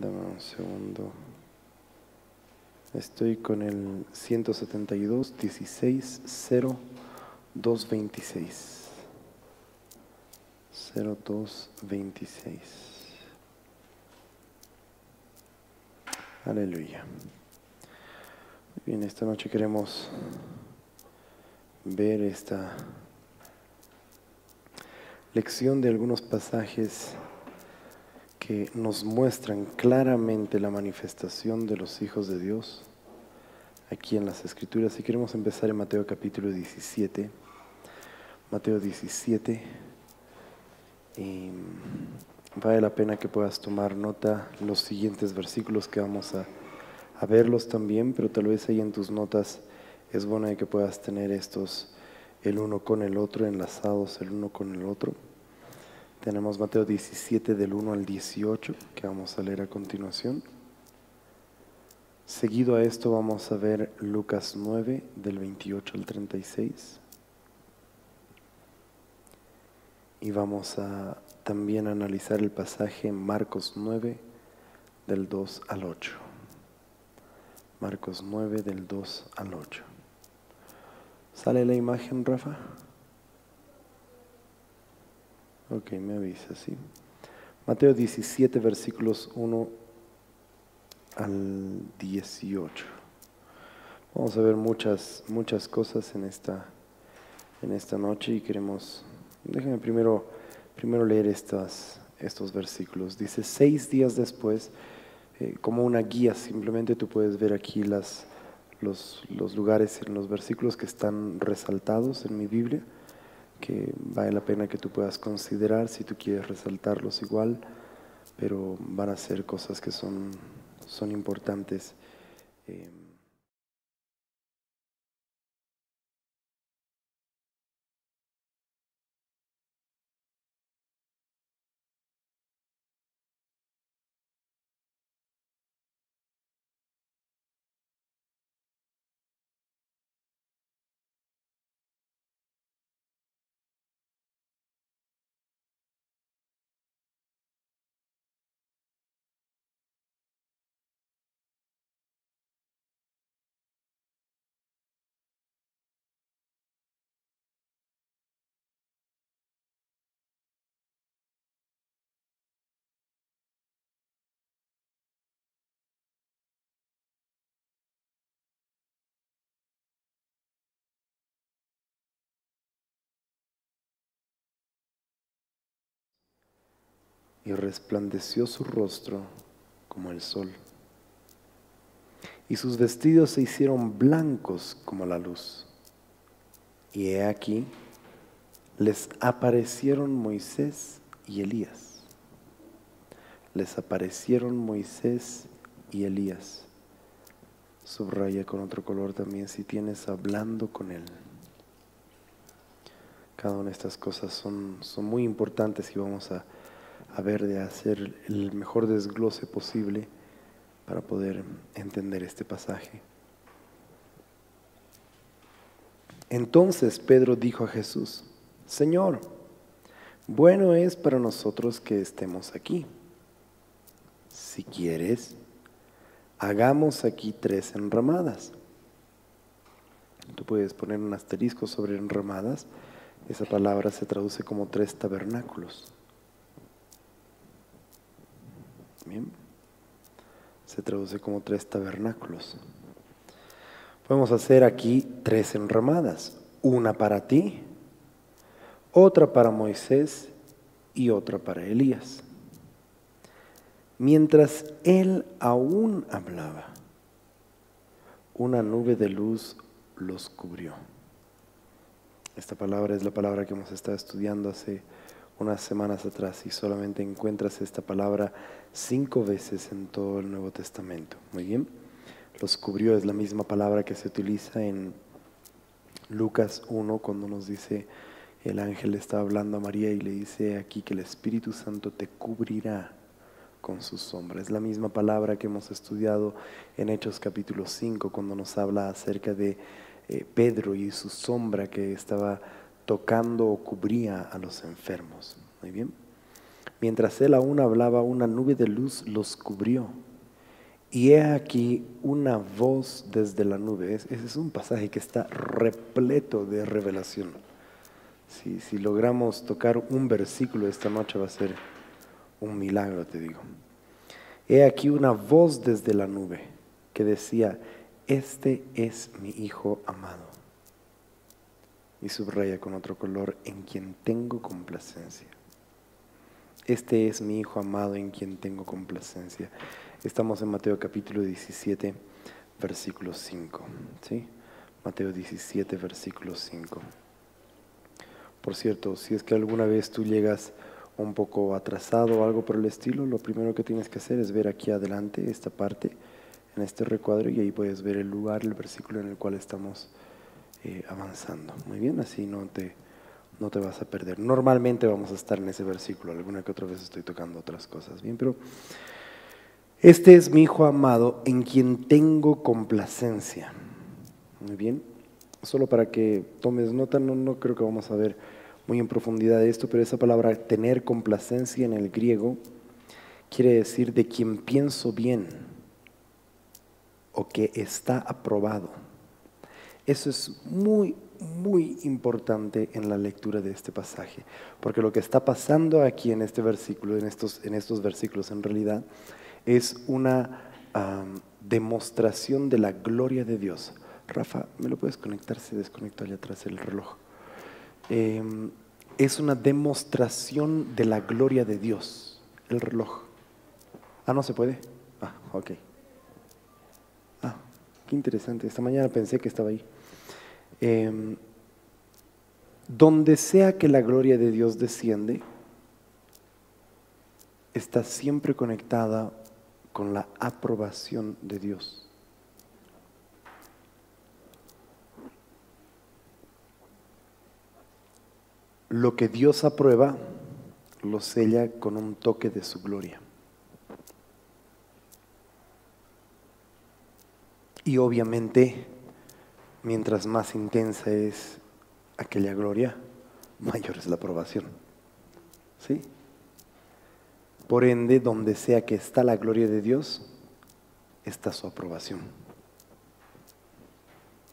Dame un segundo. Estoy con el 172, 16, 0, 226. 0226. Aleluya. Muy bien, esta noche queremos ver esta lección de algunos pasajes que nos muestran claramente la manifestación de los hijos de Dios aquí en las Escrituras. Y queremos empezar en Mateo capítulo 17. Mateo 17. Y vale la pena que puedas tomar nota los siguientes versículos que vamos a verlos también, pero tal vez ahí en tus notas es bueno de que puedas tener estos el uno con el otro, enlazados el uno con el otro. Tenemos Mateo 17 del 1 al 18 que vamos a leer a continuación. Seguido a esto vamos a ver Lucas 9 del 28 al 36. Y vamos a también analizar el pasaje en Marcos 9 del 2 al 8. Marcos 9 del 2 al 8. ¿Sale la imagen, Rafa? Ok, me avisa, sí. Mateo 17, versículos 1 al 18. Vamos a ver muchas cosas en esta noche y queremos, déjenme primero leer estos versículos. Dice, 6 días después, como una guía, simplemente tú puedes ver aquí los lugares en los versículos que están resaltados en mi Biblia, que vale la pena que tú puedas considerar si tú quieres resaltarlos igual, pero van a ser cosas que son importantes. Y resplandeció su rostro como el sol, y sus vestidos se hicieron blancos como la luz. Y he aquí, les aparecieron Moisés y Elías. Les aparecieron Moisés y Elías. Subraya con otro color también si tienes, hablando con él. Cada una de estas cosas son muy importantes y vamos a ver de hacer el mejor desglose posible para poder entender este pasaje. Entonces Pedro dijo a Jesús, Señor, bueno es para nosotros que estemos aquí. Si quieres, hagamos aquí 3 enramadas. Tú puedes poner un asterisco sobre enramadas. Esa palabra se traduce como 3 tabernáculos. Bien. Se traduce como 3 tabernáculos. Podemos hacer aquí 3 enramadas. Una para ti, otra para Moisés y otra para Elías. Mientras él aún hablaba, una nube de luz los cubrió. Esta palabra es la palabra que hemos estado estudiando hace unas semanas atrás y solamente encuentras esta palabra 5 veces en todo el Nuevo Testamento. Muy bien. Los cubrió es la misma palabra que se utiliza en Lucas 1 cuando nos dice el ángel está hablando a María y le dice aquí que el Espíritu Santo te cubrirá con su sombra. Es la misma palabra que hemos estudiado en Hechos capítulo 5 cuando nos habla acerca de Pedro y su sombra que estaba tocando o cubría a los enfermos. Muy bien. Mientras él aún hablaba, una nube de luz los cubrió. Y he aquí una voz desde la nube. Ese es un pasaje que está repleto de revelación. Si logramos tocar un versículo esta noche va a ser un milagro, te digo. He aquí una voz desde la nube que decía: este es mi Hijo amado. Y subraya con otro color: en quien tengo complacencia. Este es mi Hijo amado en quien tengo complacencia. Estamos en Mateo capítulo 17, versículo 5. ¿Sí? Mateo 17, versículo 5. Por cierto, si es que alguna vez tú llegas un poco atrasado o algo por el estilo, lo primero que tienes que hacer es ver aquí adelante esta parte, en este recuadro, y ahí puedes ver el lugar, el versículo en el cual estamos avanzando. Muy bien, así no te vas a perder. Normalmente vamos a estar en ese versículo, alguna que otra vez estoy tocando otras cosas. Bien, pero este es mi Hijo amado en quien tengo complacencia. Muy bien, solo para que tomes nota, no creo que vamos a ver muy en profundidad esto, pero esa palabra tener complacencia en el griego quiere decir de quien pienso bien o que está aprobado. Eso es muy importante en la lectura de este pasaje, porque lo que está pasando aquí en este versículo, en estos versículos en realidad, es una demostración de la gloria de Dios. Rafa, ¿me lo puedes conectar? Se desconectó allá atrás el reloj. Es una demostración de la gloria de Dios, el reloj. ¿No se puede? Ok. Qué interesante, esta mañana pensé que estaba ahí. Donde sea que la gloria de Dios desciende, está siempre conectada con la aprobación de Dios. Lo que Dios aprueba, lo sella con un toque de su gloria. Y obviamente, mientras más intensa es aquella gloria, mayor es la aprobación. ¿Sí? Por ende, donde sea que está la gloria de Dios, está su aprobación.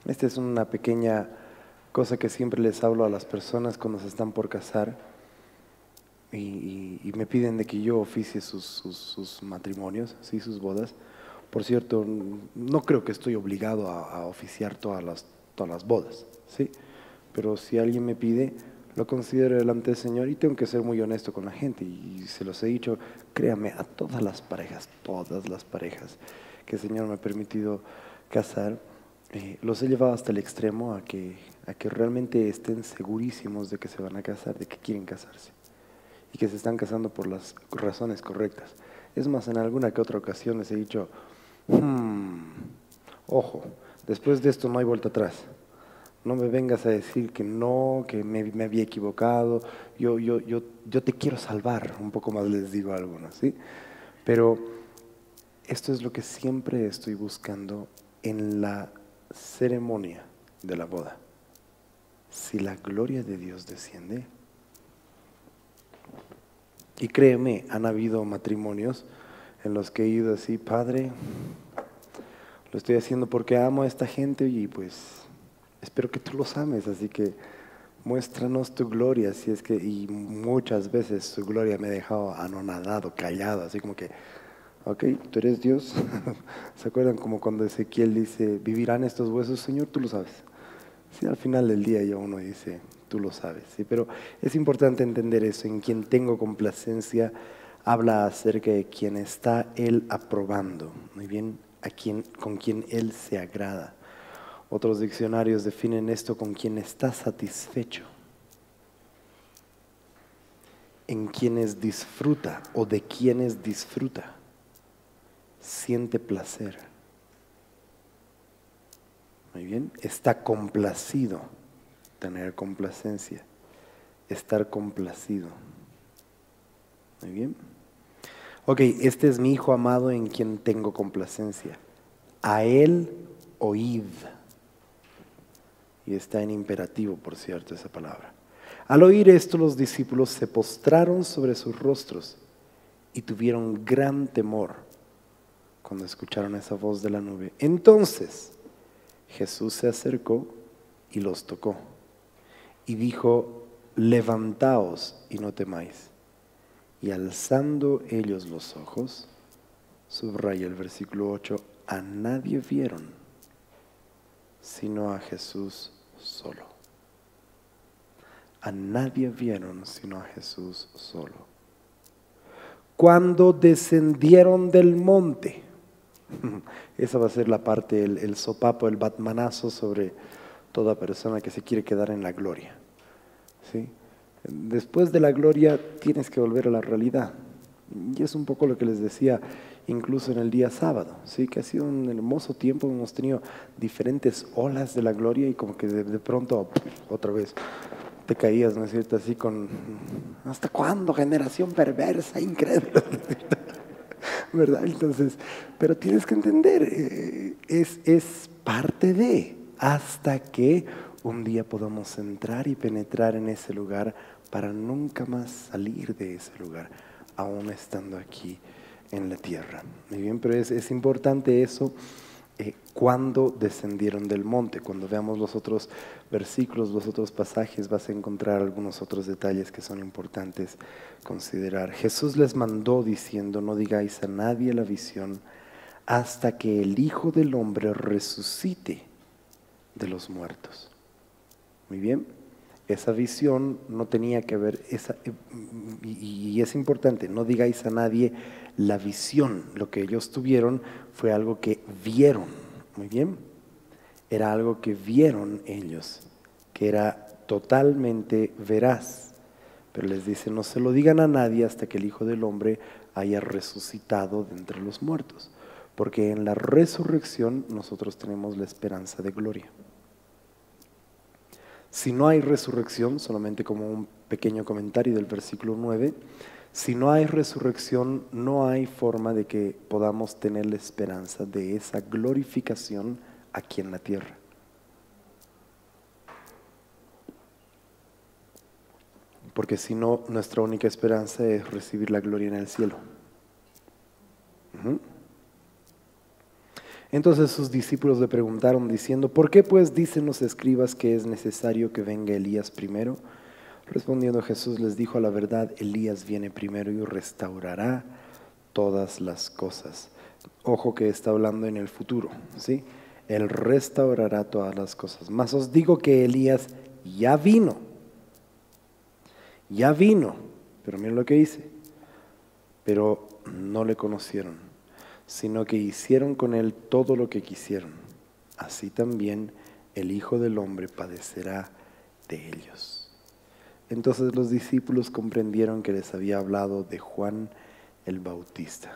Esta es una pequeña cosa que siempre les hablo a las personas cuando se están por casar y me piden de que yo oficie sus matrimonios, ¿sí? Sus bodas. Por cierto, no creo que estoy obligado a oficiar todas las bodas, ¿sí? Pero si alguien me pide, lo considero delante del Señor y tengo que ser muy honesto con la gente. Y se los he dicho, créame, a todas las parejas que el Señor me ha permitido casar, los he llevado hasta el extremo a que realmente estén segurísimos de que se van a casar, de que quieren casarse y que se están casando por las razones correctas. Es más, en alguna que otra ocasión les he dicho, ojo, después de esto no hay vuelta atrás. No me vengas a decir que no, que me había equivocado. Yo te quiero salvar, un poco más les digo a algunos, ¿sí? Pero esto es lo que siempre estoy buscando en la ceremonia de la boda. Si la gloria de Dios desciende, y créeme, han habido matrimonios en los que he ido así, Padre, lo estoy haciendo porque amo a esta gente y pues espero que tú los ames, así que muéstranos tu gloria, si es que, y muchas veces su gloria me ha dejado anonadado, callado, así como que, ok, tú eres Dios. ¿Se acuerdan como cuando Ezequiel dice, vivirán estos huesos? Señor, tú lo sabes. Sí, al final del día ya uno dice, tú lo sabes, ¿sí? Pero es importante entender eso, en quien tengo complacencia, habla acerca de quien está Él aprobando, muy bien, con quien Él se agrada. Otros diccionarios definen esto con quien está satisfecho, en quienes disfruta o de quienes disfruta, siente placer. Muy bien, está complacido, tener complacencia, estar complacido. Muy bien. Ok, este es mi Hijo amado en quien tengo complacencia. A Él oíd. Y está en imperativo, por cierto, esa palabra. Al oír esto, los discípulos se postraron sobre sus rostros y tuvieron gran temor cuando escucharon esa voz de la nube. Entonces Jesús se acercó y los tocó y dijo: levantaos y no temáis. Y alzando ellos los ojos, subraya el versículo 8, a nadie vieron sino a Jesús solo. A nadie vieron sino a Jesús solo. Cuando descendieron del monte, esa va a ser la parte, el sopapo, el batmanazo sobre toda persona que se quiere quedar en la gloria, ¿sí? Después de la gloria tienes que volver a la realidad. Y es un poco lo que les decía incluso en el día sábado, ¿sí? Que ha sido un hermoso tiempo, hemos tenido diferentes olas de la gloria y como que de pronto otra vez te caías, ¿no es cierto? Así con, ¿hasta cuándo? Generación perversa, incrédula, ¿verdad? Entonces, pero tienes que entender, es parte de, hasta que un día podamos entrar y penetrar en ese lugar para nunca más salir de ese lugar, aún estando aquí en la tierra. Muy bien, pero es importante eso. Cuando descendieron del monte, cuando veamos los otros versículos, los otros pasajes, vas a encontrar algunos otros detalles que son importantes considerar. Jesús les mandó diciendo: no digáis a nadie la visión hasta que el Hijo del Hombre resucite de los muertos. Muy bien, esa visión no tenía que ver, y es importante, no digáis a nadie la visión. Lo que ellos tuvieron fue algo que vieron, muy bien, era algo que vieron ellos, que era totalmente veraz. Pero les dice: no se lo digan a nadie hasta que el Hijo del Hombre haya resucitado de entre los muertos, porque en la resurrección nosotros tenemos la esperanza de gloria. Si no hay resurrección, solamente como un pequeño comentario del versículo 9, si no hay resurrección, no hay forma de que podamos tener la esperanza de esa glorificación aquí en la tierra. Porque si no, nuestra única esperanza es recibir la gloria en el cielo. Entonces sus discípulos le preguntaron diciendo: ¿por qué pues dicen los escribas que es necesario que venga Elías primero? Respondiendo Jesús les dijo: a la verdad, Elías viene primero y restaurará todas las cosas. Ojo que está hablando en el futuro, ¿sí? Él restaurará todas las cosas. Mas os digo que Elías ya vino, pero miren lo que dice: pero no le conocieron, sino que hicieron con él todo lo que quisieron. Así también el Hijo del Hombre padecerá de ellos. Entonces los discípulos comprendieron que les había hablado de Juan el Bautista.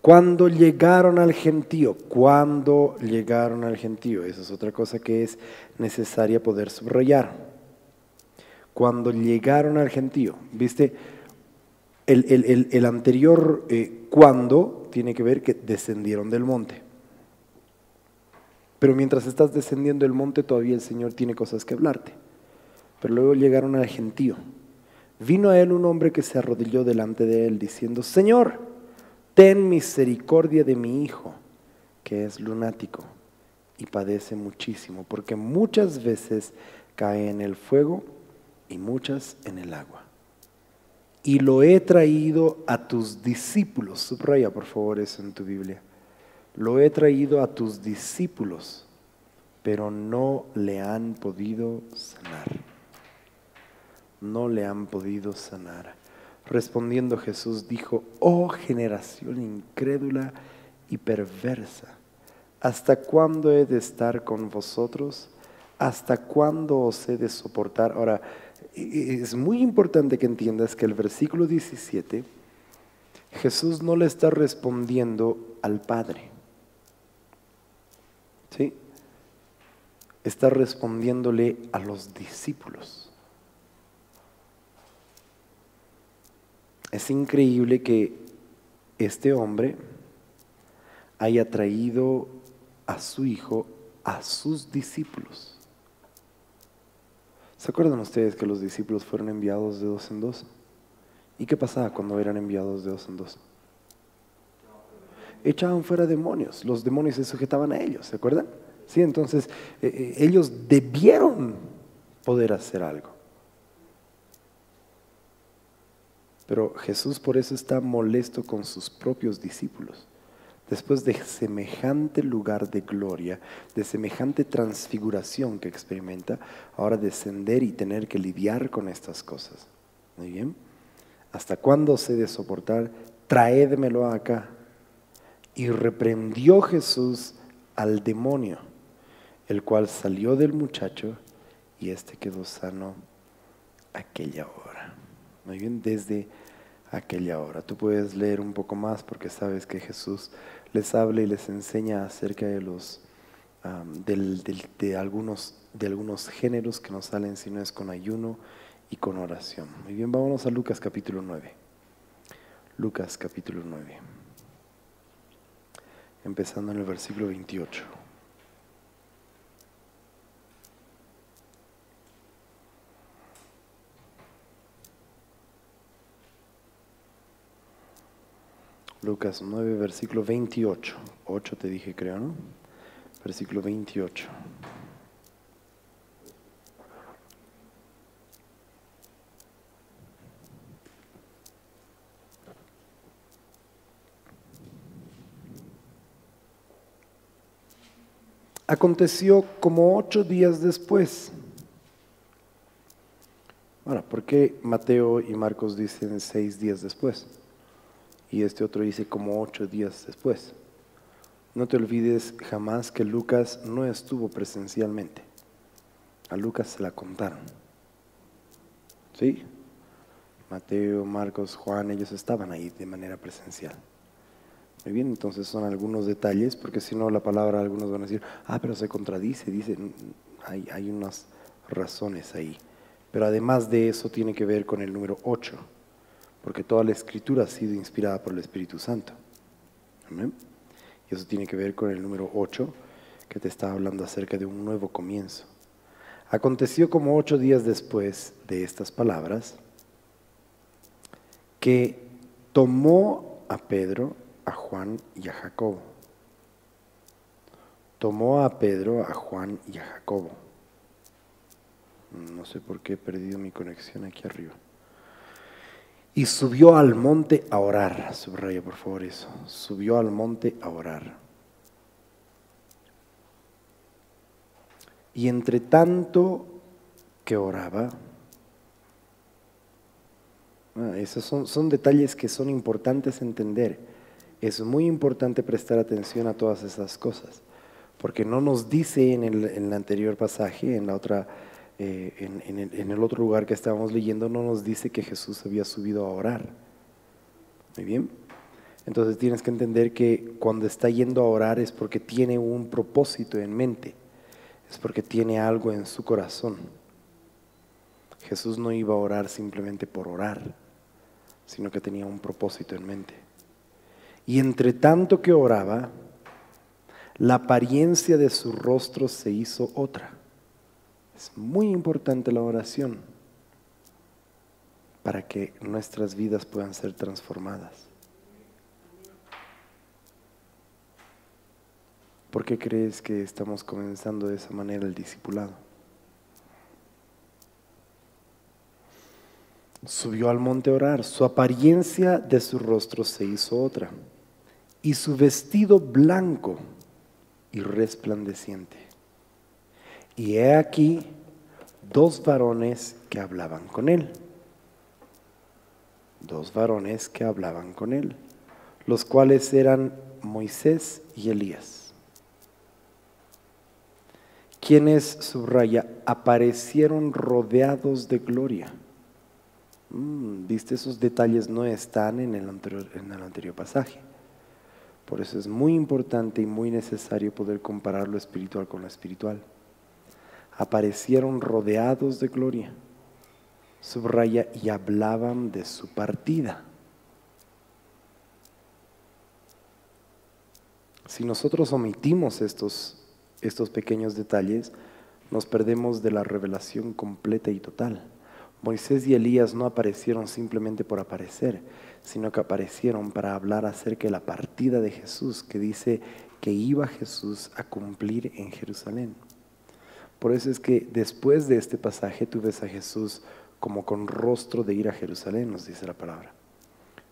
Cuando llegaron al gentío, esa es otra cosa que es necesaria poder subrayar. Cuando llegaron al gentío, ¿viste? El anterior cuando tiene que ver que descendieron del monte. Pero mientras estás descendiendo del monte todavía el Señor tiene cosas que hablarte. Pero luego llegaron al gentío. Vino a él un hombre que se arrodilló delante de él diciendo: Señor, ten misericordia de mi hijo, que es lunático y padece muchísimo, porque muchas veces cae en el fuego y muchas en el agua. Y lo he traído a tus discípulos. Subraya por favor eso en tu Biblia. Lo he traído a tus discípulos, pero no le han podido sanar. No le han podido sanar. Respondiendo Jesús dijo: oh generación incrédula y perversa, ¿hasta cuándo he de estar con vosotros? ¿Hasta cuándo os he de soportar? Ahora, es muy importante que entiendas que el versículo 17, Jesús no le está respondiendo al Padre, ¿sí? Está respondiéndole a los discípulos. Es increíble que este hombre haya traído a su hijo a sus discípulos. ¿Se acuerdan ustedes que los discípulos fueron enviados de dos en dos? ¿Y qué pasaba cuando eran enviados de dos en dos? Echaban fuera demonios, los demonios se sujetaban a ellos, ¿se acuerdan? Sí, entonces ellos debieron poder hacer algo. Pero Jesús por eso está molesto con sus propios discípulos. Después de semejante lugar de gloria, de semejante transfiguración que experimenta, ahora descender y tener que lidiar con estas cosas. Muy bien. ¿Hasta cuándo se he de soportar? Traédmelo acá. Y reprendió Jesús al demonio, el cual salió del muchacho y éste quedó sano aquella hora. Muy bien, desde aquella hora. Tú puedes leer un poco más porque sabes que Jesús les habla y les enseña acerca de de algunos géneros que no salen si no es con ayuno y con oración. Muy bien, vámonos a Lucas capítulo 9. Lucas capítulo 9. Empezando en el versículo 28. Lucas 9, versículo 28. 8 te dije, creo, ¿no? Versículo 28. Aconteció como 8 días después. Ahora, ¿por qué Mateo y Marcos dicen 6 días después? Y este otro dice como 8 días después. No te olvides jamás que Lucas no estuvo presencialmente. A Lucas se la contaron. ¿Sí? Mateo, Marcos, Juan, ellos estaban ahí de manera presencial. Muy bien, entonces son algunos detalles, porque si no la palabra algunos van a decir, pero se contradice, dice, hay unas razones ahí. Pero además de eso tiene que ver con el número 8, porque toda la escritura ha sido inspirada por el Espíritu Santo. ¿Amén? Y eso tiene que ver con el número 8, que te está hablando acerca de un nuevo comienzo. Aconteció como 8 días después de estas palabras, que tomó a Pedro, a Juan y a Jacobo. Tomó a Pedro, a Juan y a Jacobo. No sé por qué he perdido mi conexión aquí arriba. Y subió al monte a orar. Subraya por favor eso. Subió al monte a orar. Y entre tanto que oraba, esos son detalles que son importantes entender. Es muy importante prestar atención a todas esas cosas, porque no nos dice en el anterior pasaje, en el otro lugar que estábamos leyendo, no nos dice que Jesús había subido a orar. Muy bien. Entonces tienes que entender que cuando está yendo a orar es porque tiene un propósito en mente, es porque tiene algo en su corazón. Jesús no iba a orar simplemente por orar, sino que tenía un propósito en mente. Y entre tanto que oraba, la apariencia de su rostro se hizo otra. Es muy importante la oración para que nuestras vidas puedan ser transformadas. ¿Por qué crees que estamos comenzando de esa manera el discipulado? Subió al monte a orar, su apariencia de su rostro se hizo otra, y su vestido blanco y resplandeciente. Y he aquí 2 varones que hablaban con él. 2 varones que hablaban con él, los cuales eran Moisés y Elías, quienes, subraya, aparecieron rodeados de gloria. ¿Viste? Esos detalles no están en el anterior pasaje. Por eso es muy importante y muy necesario poder comparar lo espiritual con lo espiritual. Aparecieron rodeados de gloria, subraya, y hablaban de su partida. Si nosotros omitimos estos pequeños detalles, Nos perdemos de la revelación completa y total. Moisés y Elías no aparecieron simplemente por aparecer, sino que aparecieron para hablar acerca de la partida de Jesús, que dice que iba Jesús a cumplir en Jerusalén. Por eso es que después de este pasaje tú ves a Jesús como con rostro de ir a Jerusalén, nos dice la palabra.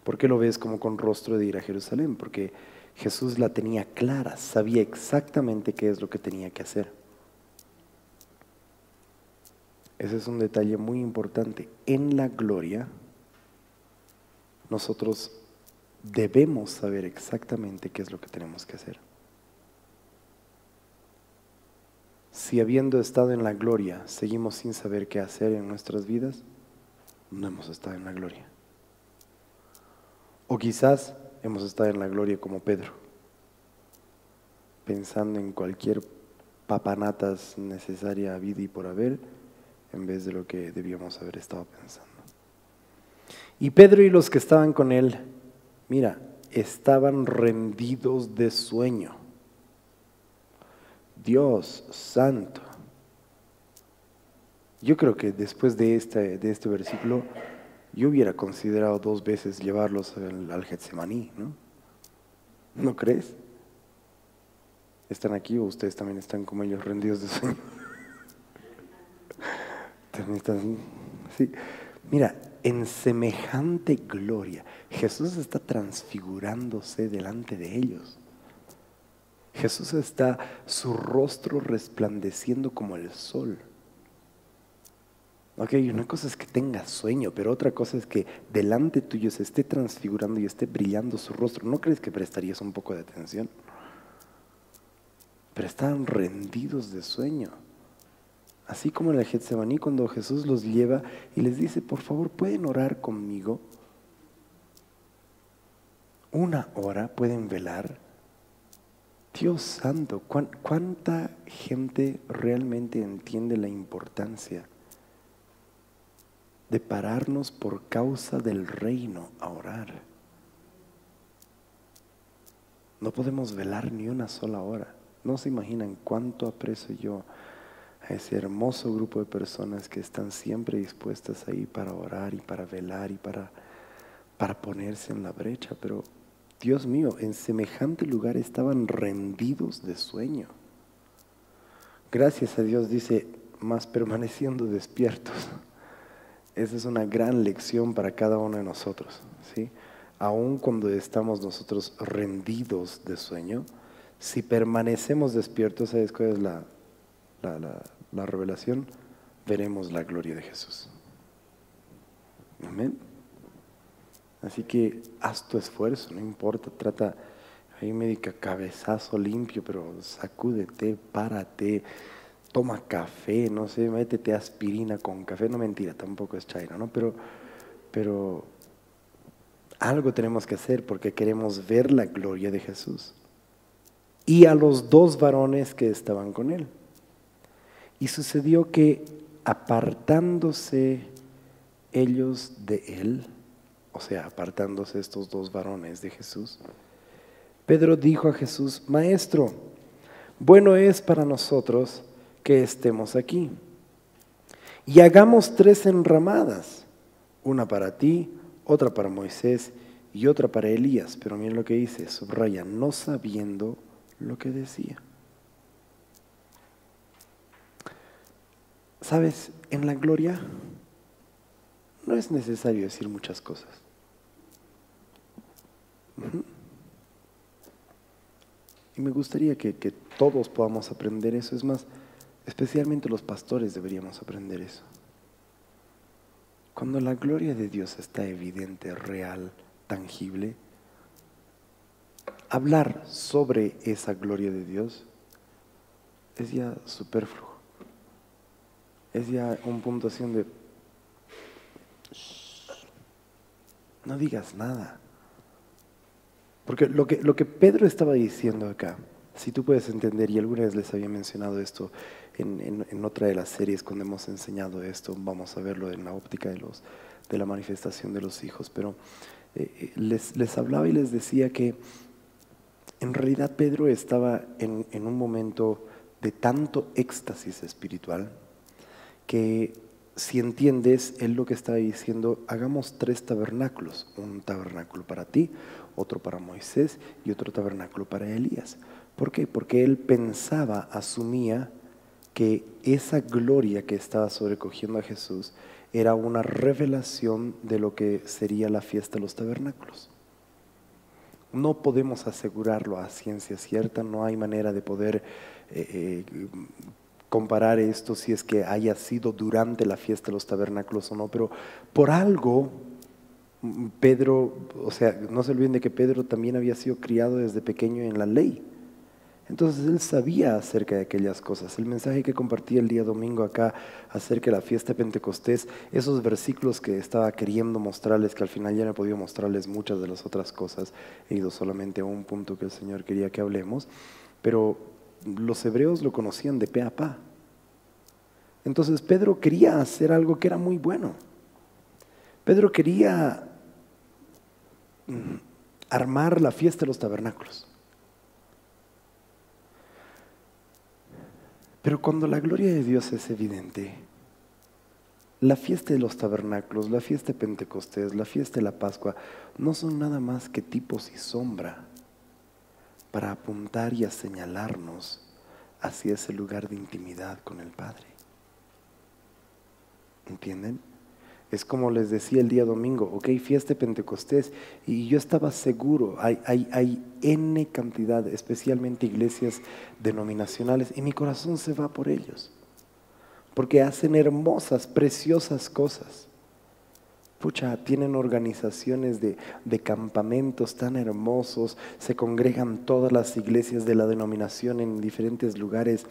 ¿Por qué lo ves como con rostro de ir a Jerusalén? Porque Jesús la tenía clara, sabía exactamente qué es lo que tenía que hacer. Ese es un detalle muy importante. En la gloria, nosotros debemos saber exactamente qué es lo que tenemos que hacer. Si habiendo estado en la gloria, seguimos sin saber qué hacer en nuestras vidas, no hemos estado en la gloria. O quizás hemos estado en la gloria como Pedro, pensando en cualquier papanatas necesaria a vida y por haber, en vez de lo que debíamos haber estado pensando. Y Pedro y los que estaban con él, mira, estaban rendidos de sueño. Dios santo. Yo creo que después de este versículo, yo hubiera considerado 2 veces llevarlos al Getsemaní, ¿no? ¿No crees? ¿Están aquí o ustedes también están como ellos rendidos de sueño? También están, sí. Mira, en semejante gloria, Jesús está transfigurándose delante de ellos. Jesús está, su rostro resplandeciendo como el sol. Ok, una cosa es que tenga sueño, pero otra cosa es que delante tuyo se esté transfigurando y esté brillando su rostro. ¿No crees que prestarías un poco de atención? Pero estaban rendidos de sueño. Así como en el Getsemaní, cuando Jesús los lleva y les dice, por favor, ¿pueden orar conmigo? 1 hora, ¿pueden velar? Dios santo, ¿cuánta gente realmente entiende la importancia de pararnos por causa del reino a orar? No podemos velar ni 1 sola hora. No se imaginan cuánto aprecio yo a ese hermoso grupo de personas que están siempre dispuestas ahí para orar y para velar y para ponerse en la brecha. Pero Dios mío, en semejante lugar estaban rendidos de sueño. Gracias a Dios, dice, mas permaneciendo despiertos. Esa es una gran lección para cada uno de nosotros, ¿sí? Aun cuando estamos nosotros rendidos de sueño, si permanecemos despiertos, ¿sabes cuál es la revelación? Veremos la gloria de Jesús. Amén. Así que haz tu esfuerzo, no importa, trata, ahí médica cabezazo limpio, pero sacúdete, párate, toma café, no sé, métete aspirina con café, no mentira, tampoco es chaira, ¿no? Pero algo tenemos que hacer porque queremos ver la gloria de Jesús. Y a los 2 varones que estaban con él. Y sucedió que apartándose ellos de él, o sea, apartándose estos 2 varones de Jesús, Pedro dijo a Jesús, Maestro, bueno es para nosotros que estemos aquí. Y hagamos 3 enramadas, una para ti, otra para Moisés y otra para Elías. Pero miren lo que dice, subraya, no sabiendo lo que decía. ¿Sabes? En la gloria no es necesario decir muchas cosas. Y me gustaría que todos podamos aprender eso. Es más, especialmente los pastores deberíamos aprender eso. Cuando la gloria de Dios está evidente, real, tangible, hablar sobre esa gloria de Dios es ya superfluo. Es ya un punto así donde no digas nada. Porque lo que Pedro estaba diciendo acá, si tú puedes entender, y alguna vez les había mencionado esto en otra de las series cuando hemos enseñado esto, vamos a verlo en la óptica de la manifestación de los hijos, pero les hablaba y les decía que en realidad Pedro estaba en un momento de tanto éxtasis espiritual que, si entiendes, él lo que está diciendo: hagamos 3 tabernáculos, un tabernáculo para ti, otro para Moisés y otro tabernáculo para Elías. ¿Por qué? Porque él pensaba, asumía que esa gloria que estaba sobrecogiendo a Jesús era una revelación de lo que sería la fiesta de los tabernáculos. No podemos asegurarlo a ciencia cierta, no hay manera de poder comparar esto si es que haya sido durante la fiesta de los tabernáculos o no, pero por algo Pedro, o sea, no se olviden de que Pedro también había sido criado desde pequeño en la ley. Entonces él sabía acerca de aquellas cosas. El mensaje que compartí el día domingo acá acerca de la fiesta de Pentecostés, esos versículos que estaba queriendo mostrarles, que al final ya no he podido mostrarles muchas de las otras cosas, he ido solamente a un punto que el Señor quería que hablemos, pero los hebreos lo conocían de pe a pa. Entonces Pedro quería hacer algo que era muy bueno. Pedro quería armar la fiesta de los tabernáculos. Pero cuando la gloria de Dios es evidente, la fiesta de los tabernáculos, la fiesta de Pentecostés, la fiesta de la Pascua, no son nada más que tipos y sombra para apuntar y a señalarnos hacia ese lugar de intimidad con el Padre. ¿Entienden? Es como les decía el día domingo: ok, fiesta de Pentecostés, y yo estaba seguro, hay N cantidad, especialmente iglesias denominacionales, y mi corazón se va por ellos, porque hacen hermosas, preciosas cosas. Pucha, tienen organizaciones de campamentos tan hermosos, se congregan todas las iglesias de la denominación en diferentes lugares,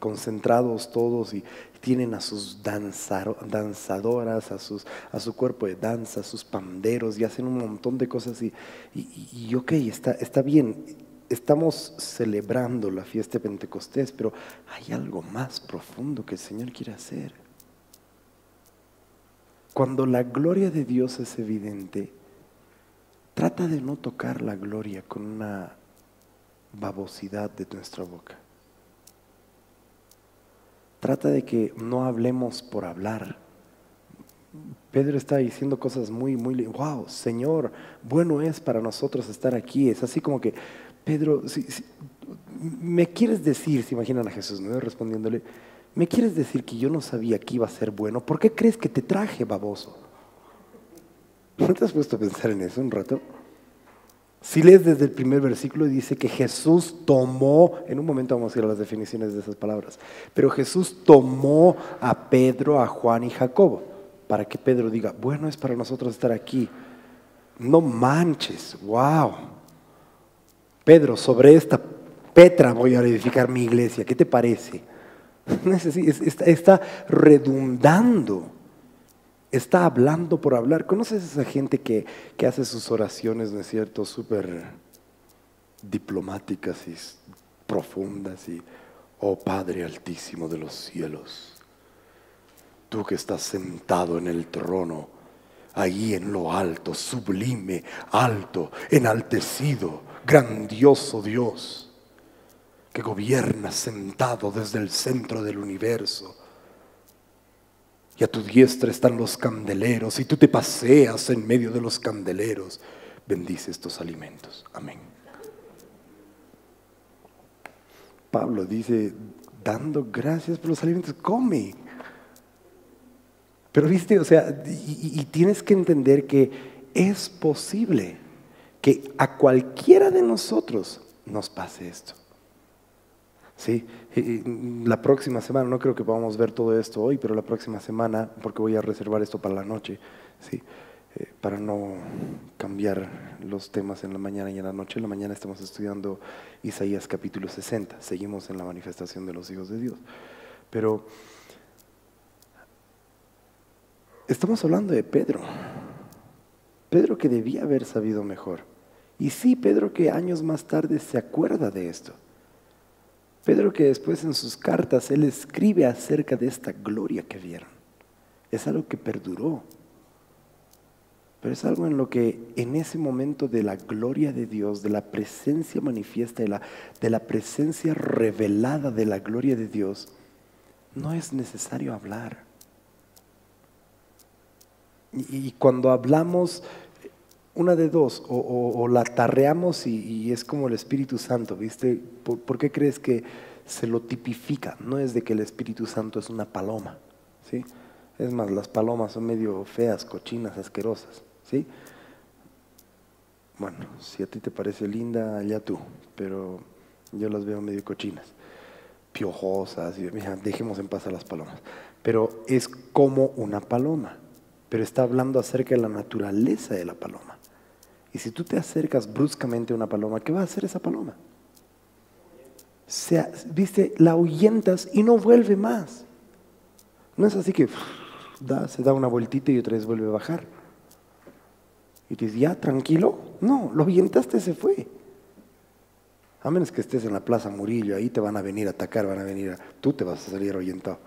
concentrados todos, y tienen a sus danzadoras, a su cuerpo de danza, a sus panderos, y hacen un montón de cosas, y ok, está bien, estamos celebrando la fiesta de Pentecostés, pero hay algo más profundo que el Señor quiere hacer. Cuando la gloria de Dios es evidente, trata de no tocar la gloria con una babosidad de nuestra boca. Trata de que no hablemos por hablar. Pedro está diciendo cosas muy, wow, Señor, bueno es para nosotros estar aquí. Es así como que, Pedro, si me quieres decir, se imaginan a Jesús, ¿no?, respondiéndole: ¿me quieres decir que yo no sabía que iba a ser bueno? ¿Por qué crees que te traje, baboso? ¿No te has puesto a pensar en eso un rato? Si lees desde el primer versículo, dice que Jesús tomó, en un momento vamos a ir a las definiciones de esas palabras, pero Jesús tomó a Pedro, a Juan y Jacobo, para que Pedro diga: bueno es para nosotros estar aquí. No manches, wow. Pedro, sobre esta Petra voy a edificar mi iglesia, ¿qué te parece? Está redundando. Está hablando por hablar. ¿Conoces a esa gente que hace sus oraciones, ¿no es cierto?, súper diplomáticas y profundas, y: oh Padre altísimo de los cielos, tú que estás sentado en el trono, ahí en lo alto, sublime, alto, enaltecido, grandioso Dios, que gobiernas sentado desde el centro del universo, y a tu diestra están los candeleros, y tú te paseas en medio de los candeleros. Bendice estos alimentos. Amén. Pablo dice: dando gracias por los alimentos, come. Pero viste, o sea, y tienes que entender que es posible que a cualquiera de nosotros nos pase esto. ¿Sí? La próxima semana, no creo que podamos ver todo esto hoy, pero la próxima semana, porque voy a reservar esto para la noche, ¿sí? Para no cambiar los temas en la mañana y en la noche. En la mañana estamos estudiando Isaías capítulo 60, seguimos en la manifestación de los hijos de Dios. Pero estamos hablando de Pedro que debía haber sabido mejor. Y sí, Pedro que años más tarde se acuerda de esto. Pedro que después en sus cartas él escribe acerca de esta gloria que vieron. Es algo que perduró. pero es algo en lo que en ese momento de la gloria de Dios, de la presencia manifiesta, de la presencia revelada de la gloria de Dios, no es necesario hablar. Y cuando hablamos, una de dos, o la tarreamos y es como el Espíritu Santo, ¿viste? ¿Por qué crees que se lo tipifica? No es de que el Espíritu Santo es una paloma, ¿sí? Es más, las palomas son medio feas, cochinas, asquerosas, ¿sí? Bueno, si a ti te parece linda, allá tú, pero yo las veo medio cochinas, piojosas, y mira, dejemos en paz a las palomas. Pero es como una paloma, pero está hablando acerca de la naturaleza de la paloma. Y si tú te acercas bruscamente a una paloma, ¿qué va a hacer esa paloma? ¿Viste? La ahuyentas y no vuelve más. No es así que se da una vueltita y otra vez vuelve a bajar. Y te dices, ya, tranquilo. No, lo ahuyentaste, se fue. A menos que estés en la Plaza Murillo, ahí te van a venir a atacar, tú te vas a salir ahuyentado,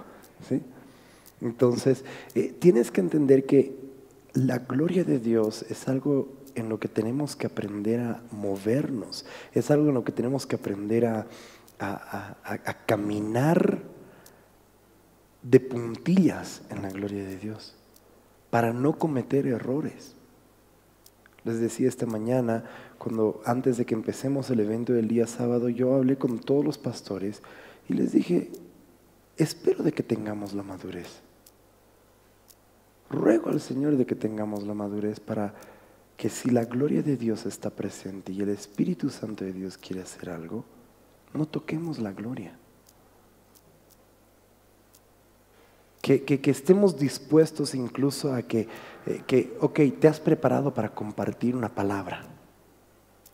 ¿sí? Entonces, tienes que entender que la gloria de Dios es algo en lo que tenemos que aprender a movernos, es algo en lo que tenemos que aprender a caminar de puntillas en la gloria de Dios, para no cometer errores. Les decía esta mañana, antes de que empecemos el evento del día sábado, yo hablé con todos los pastores y les dije, espero de que tengamos la madurez. Ruego al Señor de que tengamos la madurez para que si la gloria de Dios está presente y el Espíritu Santo de Dios quiere hacer algo, no toquemos la gloria. Que estemos dispuestos incluso a ok, te has preparado para compartir una palabra.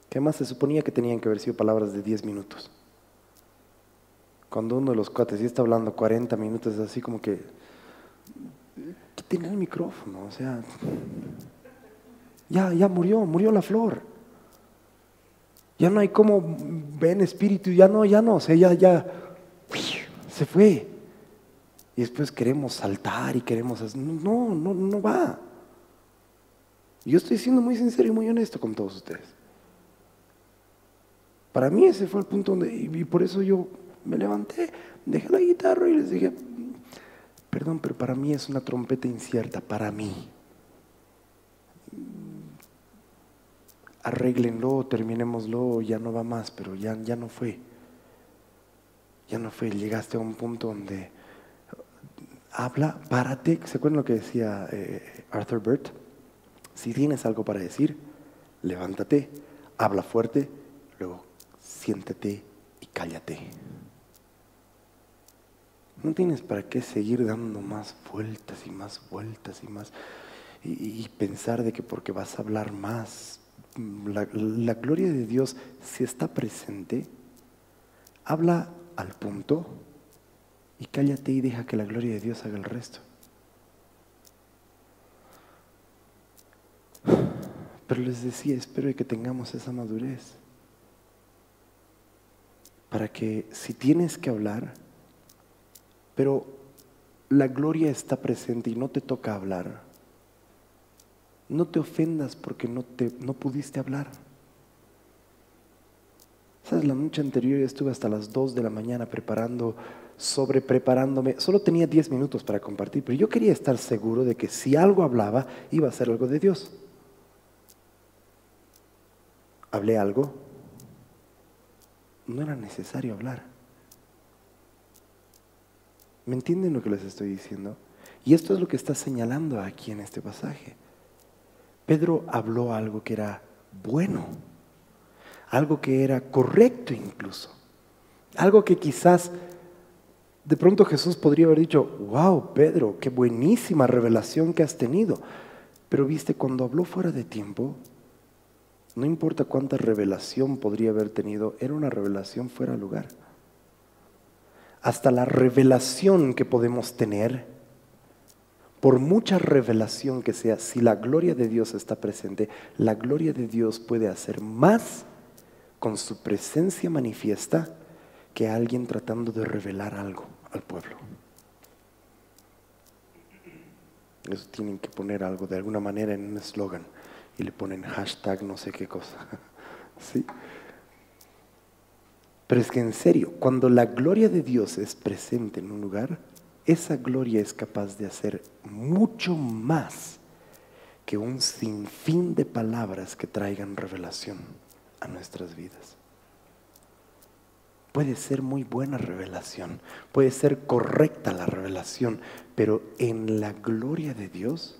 Que además se suponía que tenían que haber sido palabras de 10 minutos. Cuando uno de los cuates ya está hablando 40 minutos, es así como que quiten el micrófono, o sea, ya murió la flor. Ya no hay como ven espíritu, ya no, o sea, ya se fue. Y después queremos saltar y queremos hacer, no va. Yo estoy siendo muy sincero y muy honesto con todos ustedes. Para mí ese fue el punto y por eso yo me levanté, dejé la guitarra y les dije, perdón, pero para mí es una trompeta incierta, para mí. Arréglenlo, terminémoslo, ya no va más, pero ya no fue. Ya no fue, llegaste a un punto donde habla, párate. ¿Se acuerdan lo que decía Arthur Burt? Si tienes algo para decir, levántate, habla fuerte, luego siéntate y cállate. No tienes para qué seguir dando más vueltas y más vueltas y más y pensar de que porque vas a hablar más. La gloria de Dios, si está presente, habla al punto y cállate y deja que la gloria de Dios haga el resto. Pero les decía, espero que tengamos esa madurez para que si tienes que hablar, pero la gloria está presente y no te toca hablar, no te ofendas porque no pudiste hablar. ¿Sabes? La noche anterior estuve hasta las 2 de la mañana preparándome. Solo tenía 10 minutos para compartir, pero yo quería estar seguro de que si algo hablaba, iba a ser algo de Dios. ¿Hablé algo? No era necesario hablar. ¿Me entienden lo que les estoy diciendo? Y esto es lo que está señalando aquí en este pasaje. Pedro habló algo que era bueno, algo que era correcto incluso, algo que quizás de pronto Jesús podría haber dicho, wow, Pedro, qué buenísima revelación que has tenido. Pero viste, cuando habló fuera de tiempo, no importa cuánta revelación podría haber tenido, era una revelación fuera de lugar. Hasta la revelación que podemos tener, por mucha revelación que sea, si la gloria de Dios está presente, la gloria de Dios puede hacer más con su presencia manifiesta que alguien tratando de revelar algo al pueblo. Eso tienen que poner algo de alguna manera en un eslogan y le ponen hashtag no sé qué cosa. ¿Sí? Pero es que en serio, cuando la gloria de Dios es presente en un lugar, esa gloria es capaz de hacer mucho más que un sinfín de palabras que traigan revelación a nuestras vidas. Puede ser muy buena revelación, puede ser correcta la revelación, pero en la gloria de Dios,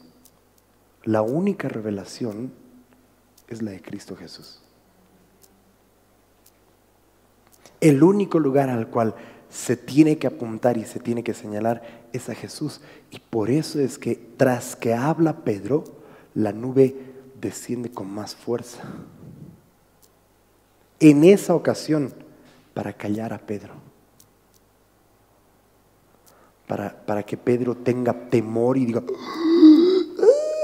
la única revelación es la de Cristo Jesús. El único lugar al cual se tiene que apuntar y se tiene que señalar es a Jesús. Y por eso es que tras que habla Pedro, la nube desciende con más fuerza. En esa ocasión, para callar a Pedro. Para que Pedro tenga temor y diga,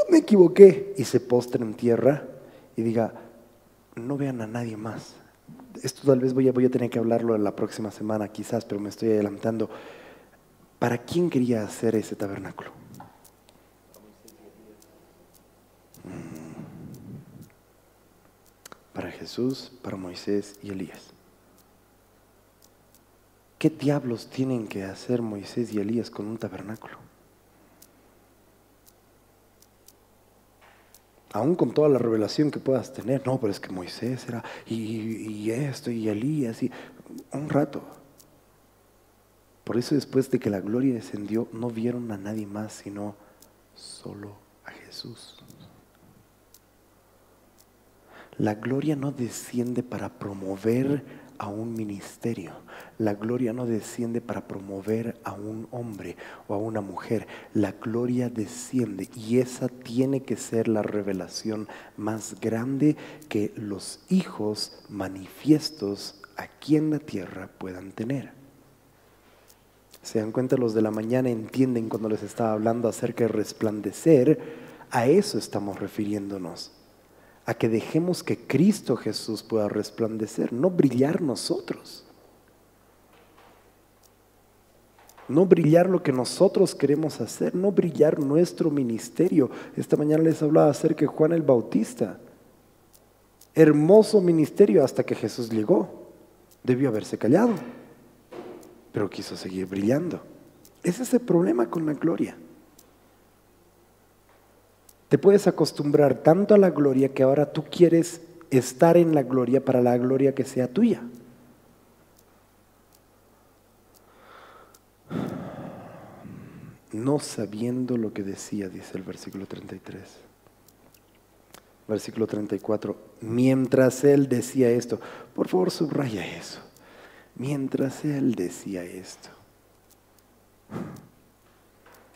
me equivoqué. Y se postre en tierra y diga, no vean a nadie más. Esto tal vez voy a tener que hablarlo la próxima semana quizás, pero me estoy adelantando. ¿Para quién quería hacer ese tabernáculo? Para Jesús, para Moisés y Elías. ¿Qué diablos tienen que hacer Moisés y Elías con un tabernáculo? Aún con toda la revelación que puedas tener, no, pero es que Moisés era y esto y Elías y un rato. Por eso después de que la gloria descendió, no vieron a nadie más sino solo a Jesús. La gloria no desciende para promover a un ministerio. La gloria no desciende para promover a un hombre o a una mujer. La gloria desciende y esa tiene que ser la revelación más grande que los hijos manifiestos aquí en la tierra puedan tener. Se dan cuenta, los de la mañana entienden cuando les estaba hablando acerca de resplandecer. A eso estamos refiriéndonos. A que dejemos que Cristo Jesús pueda resplandecer, no brillar nosotros. No brillar lo que nosotros queremos hacer, no brillar nuestro ministerio. Esta mañana les hablaba acerca de Juan el Bautista. Hermoso ministerio hasta que Jesús llegó. Debió haberse callado, pero quiso seguir brillando. Ese es el problema con la gloria. Te puedes acostumbrar tanto a la gloria que ahora tú quieres estar en la gloria para la gloria que sea tuya. No sabiendo lo que decía, dice el versículo 33. Versículo 34. Mientras él decía esto, por favor subraya eso. Mientras él decía esto,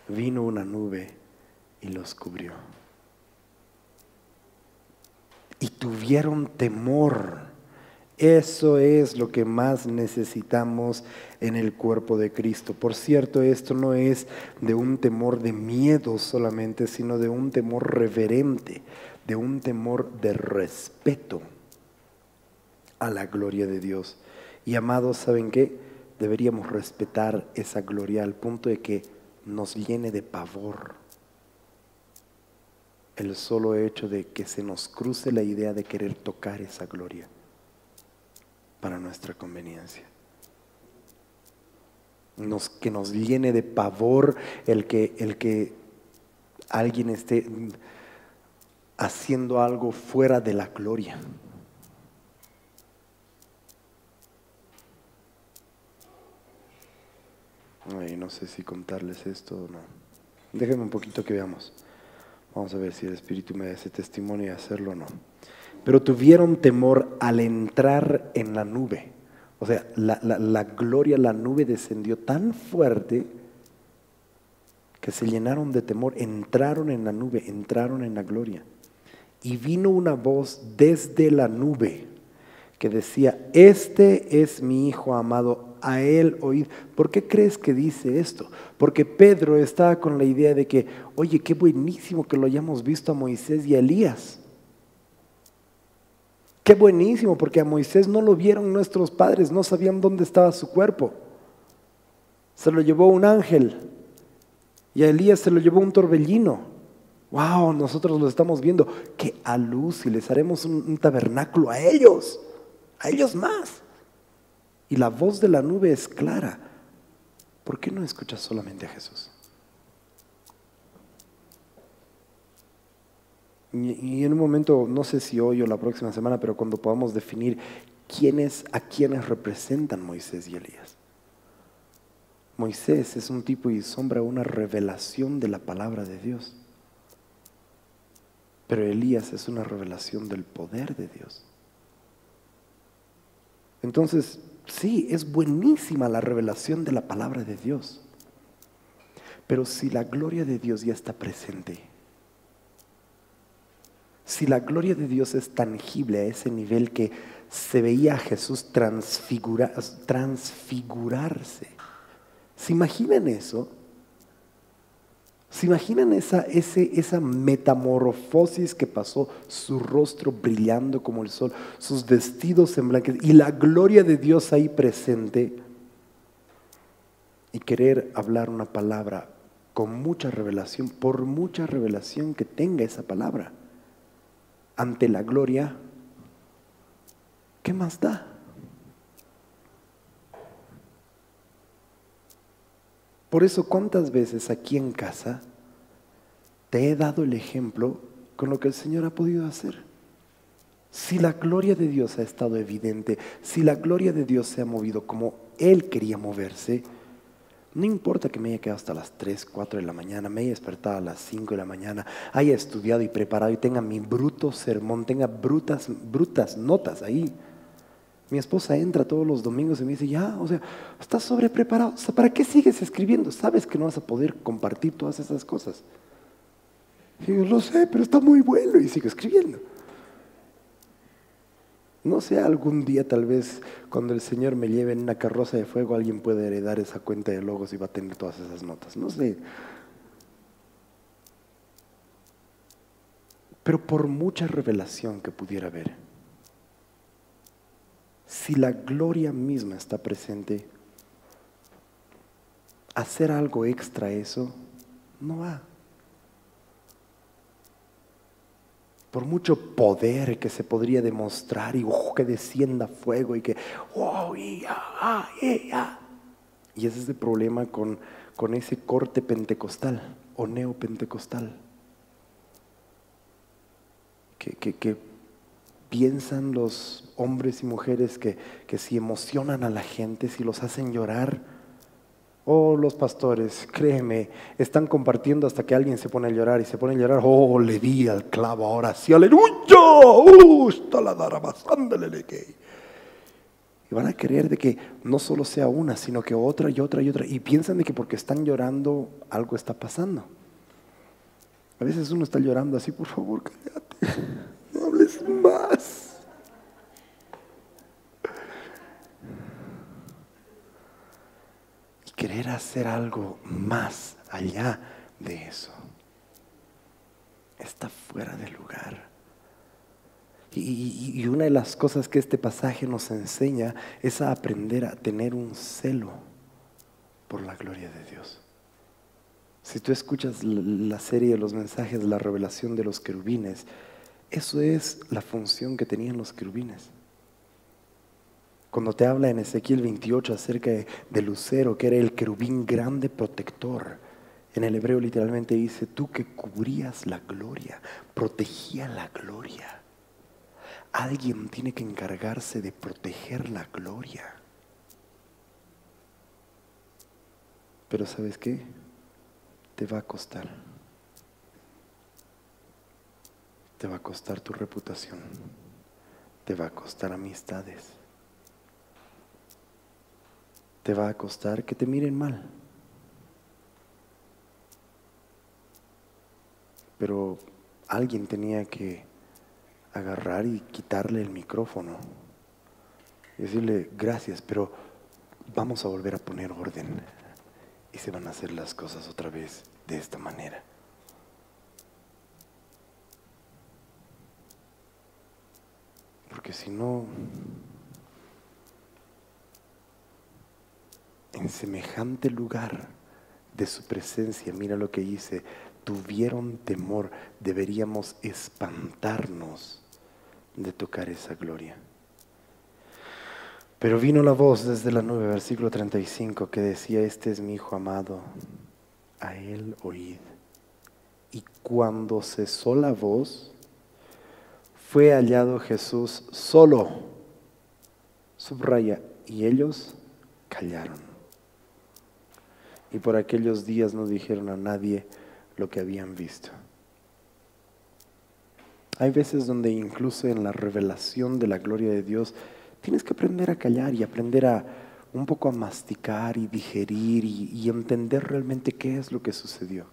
vino una nube y los cubrió. Y tuvieron temor. Eso es lo que más necesitamos en el cuerpo de Cristo. Por cierto, esto no es de un temor de miedo solamente, sino de un temor reverente, de un temor de respeto a la gloria de Dios. Y amados, ¿saben qué? Deberíamos respetar esa gloria al punto de que nos llene de pavor el solo hecho de que se nos cruce la idea de querer tocar esa gloria para nuestra conveniencia. Que nos llene de pavor el que alguien esté haciendo algo fuera de la gloria. Ay, no sé si contarles esto o no. Déjenme un poquito que veamos. Vamos a ver si el Espíritu me da ese testimonio y hacerlo o no. Pero tuvieron temor al entrar en la nube. O sea, la gloria, la nube descendió tan fuerte que se llenaron de temor. Entraron en la nube, entraron en la gloria. Y vino una voz desde la nube que decía, este es mi Hijo amado, a él oíd. ¿Por qué crees que dice esto? Porque Pedro estaba con la idea de que, oye, qué buenísimo que lo hayamos visto a Moisés y a Elías. Qué buenísimo, porque a Moisés no lo vieron nuestros padres, no sabían dónde estaba su cuerpo. Se lo llevó un ángel. Y a Elías se lo llevó un torbellino. Wow, nosotros lo estamos viendo. ¡Qué a luz! Y les haremos un tabernáculo a ellos más. Y la voz de la nube es clara. ¿Por qué no escuchas solamente a Jesús? Y en un momento, no sé si hoy o la próxima semana, pero cuando podamos definir a quienes representan Moisés y Elías. Moisés es un tipo y sombra, una revelación de la palabra de Dios. Pero Elías es una revelación del poder de Dios. Entonces, sí, es buenísima la revelación de la palabra de Dios. Pero si la gloria de Dios ya está presente, si la gloria de Dios es tangible a ese nivel que se veía a Jesús transfigurarse, ¿se imaginan eso? ¿Se imaginan esa metamorfosis que pasó? Su rostro brillando como el sol, sus vestidos en blanco y la gloria de Dios ahí presente, y querer hablar una palabra con mucha revelación, por mucha revelación que tenga esa palabra, ante la gloria, ¿qué más da? Por eso, ¿cuántas veces aquí en casa te he dado el ejemplo con lo que el Señor ha podido hacer? Si la gloria de Dios ha estado evidente, si la gloria de Dios se ha movido como Él quería moverse, no importa que me haya quedado hasta las 3, 4 de la mañana, me haya despertado a las 5 de la mañana, haya estudiado y preparado y tenga mi bruto sermón, tenga brutas notas ahí. Mi esposa entra todos los domingos y me dice, ya, o sea, estás sobrepreparado. O sea, ¿para qué sigues escribiendo? Sabes que no vas a poder compartir todas esas cosas. Y yo lo sé, pero está muy bueno y sigo escribiendo. No sé, algún día tal vez cuando el Señor me lleve en una carroza de fuego, alguien puede heredar esa cuenta de Logos y va a tener todas esas notas. No sé. Pero por mucha revelación que pudiera haber, si la gloria misma está presente, hacer algo extra a eso no va. Por mucho poder que se podría demostrar y que descienda fuego y que y ese es el problema con ese corte pentecostal o neopentecostal que piensan los hombres y mujeres que si emocionan a la gente, si los hacen llorar. Los pastores, créeme, están compartiendo hasta que alguien se pone a llorar y se pone a llorar. Le di al clavo, ahora sí, aleluya. Está la ándale que. Y van a creer de que no solo sea una, sino que otra y otra y otra. Y piensan de que porque están llorando algo está pasando. A veces uno está llorando así, por favor, cállate, no hables más. Querer hacer algo más allá de eso está fuera de lugar. Y una de las cosas que este pasaje nos enseña es a aprender a tener un celo por la gloria de Dios. Si tú escuchas la serie de los mensajes de la revelación de los querubines, eso es la función que tenían los querubines. Cuando te habla en Ezequiel 28 acerca de Lucero, que era el querubín grande protector, en el hebreo literalmente dice, tú que cubrías la gloria, protegía la gloria. Alguien tiene que encargarse de proteger la gloria. Pero ¿sabes qué? Te va a costar. Te va a costar tu reputación. Te va a costar amistades. Te va a costar que te miren mal. Pero alguien tenía que agarrar y quitarle el micrófono y decirle, gracias, pero vamos a volver a poner orden y se van a hacer las cosas otra vez de esta manera. Porque si no, en semejante lugar de su presencia. Mira lo que dice: tuvieron temor. Deberíamos espantarnos de tocar esa gloria. Pero vino la voz desde la nube, versículo 35, que decía: este es mi Hijo amado, a él oíd. Y cuando cesó la voz, fue hallado Jesús solo. Subraya: y ellos callaron. Y por aquellos días no dijeron a nadie lo que habían visto. Hay veces donde incluso en la revelación de la gloria de Dios tienes que aprender a callar y aprender a un poco a masticar y digerir y entender realmente qué es lo que sucedió.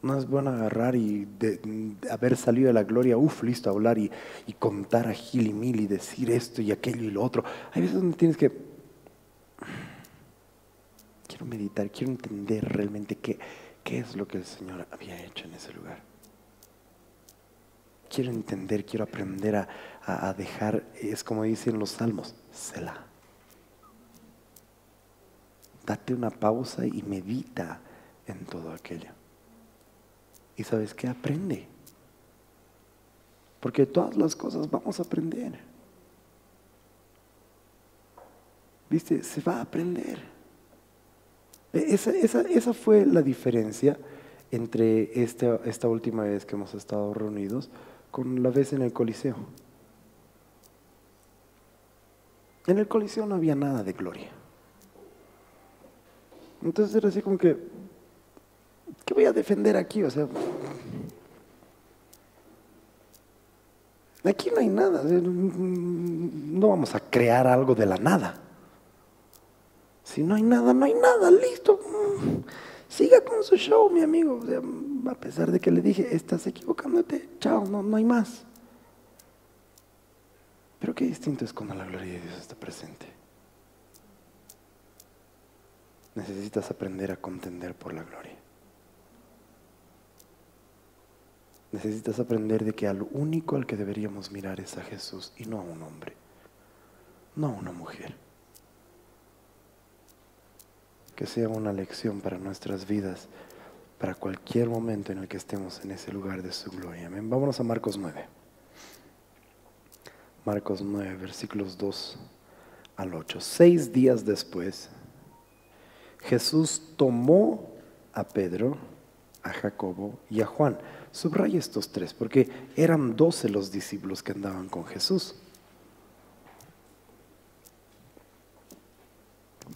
No es bueno agarrar y de haber salido de la gloria, listo, hablar y contar a gil y mil y decir esto y aquello y lo otro. Hay veces donde tienes que, quiero meditar, quiero entender realmente qué es lo que el Señor había hecho en ese lugar. Quiero entender, quiero aprender a dejar, es como dicen los salmos, Selah. Date una pausa y medita en todo aquello. Y ¿sabes qué? Aprende. Porque todas las cosas vamos a aprender. ¿Viste? Se va a aprender. Esa fue la diferencia entre esta última vez que hemos estado reunidos con la vez en el Coliseo. En el Coliseo no había nada de gloria. Entonces era así como que, ¿qué voy a defender aquí? O sea, aquí no hay nada. No vamos a crear algo de la nada. Si no hay nada, no hay nada, listo. Siga con su show, mi amigo. O sea, a pesar de que le dije, estás equivocándote, chao, no hay más. Pero qué distinto es cuando la gloria de Dios está presente. Necesitas aprender a contender por la gloria. Necesitas aprender de que al único al que deberíamos mirar es a Jesús y no a un hombre, no a una mujer. Que sea una lección para nuestras vidas, para cualquier momento en el que estemos en ese lugar de su gloria. Amén. Vámonos a Marcos 9. Marcos 9, versículos 2 al 8. 6 días después, Jesús tomó a Pedro, a Jacobo y a Juan. Subraya estos tres, porque eran 12 los discípulos que andaban con Jesús.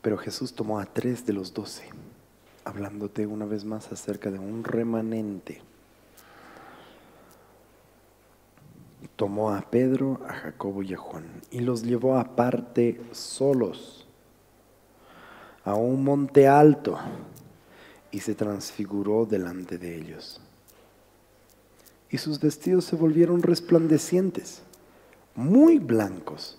Pero Jesús tomó a 3 de los 12, hablándote una vez más acerca de un remanente. Tomó a Pedro, a Jacobo y a Juan y los llevó aparte solos a un monte alto y se transfiguró delante de ellos. Y sus vestidos se volvieron resplandecientes, muy blancos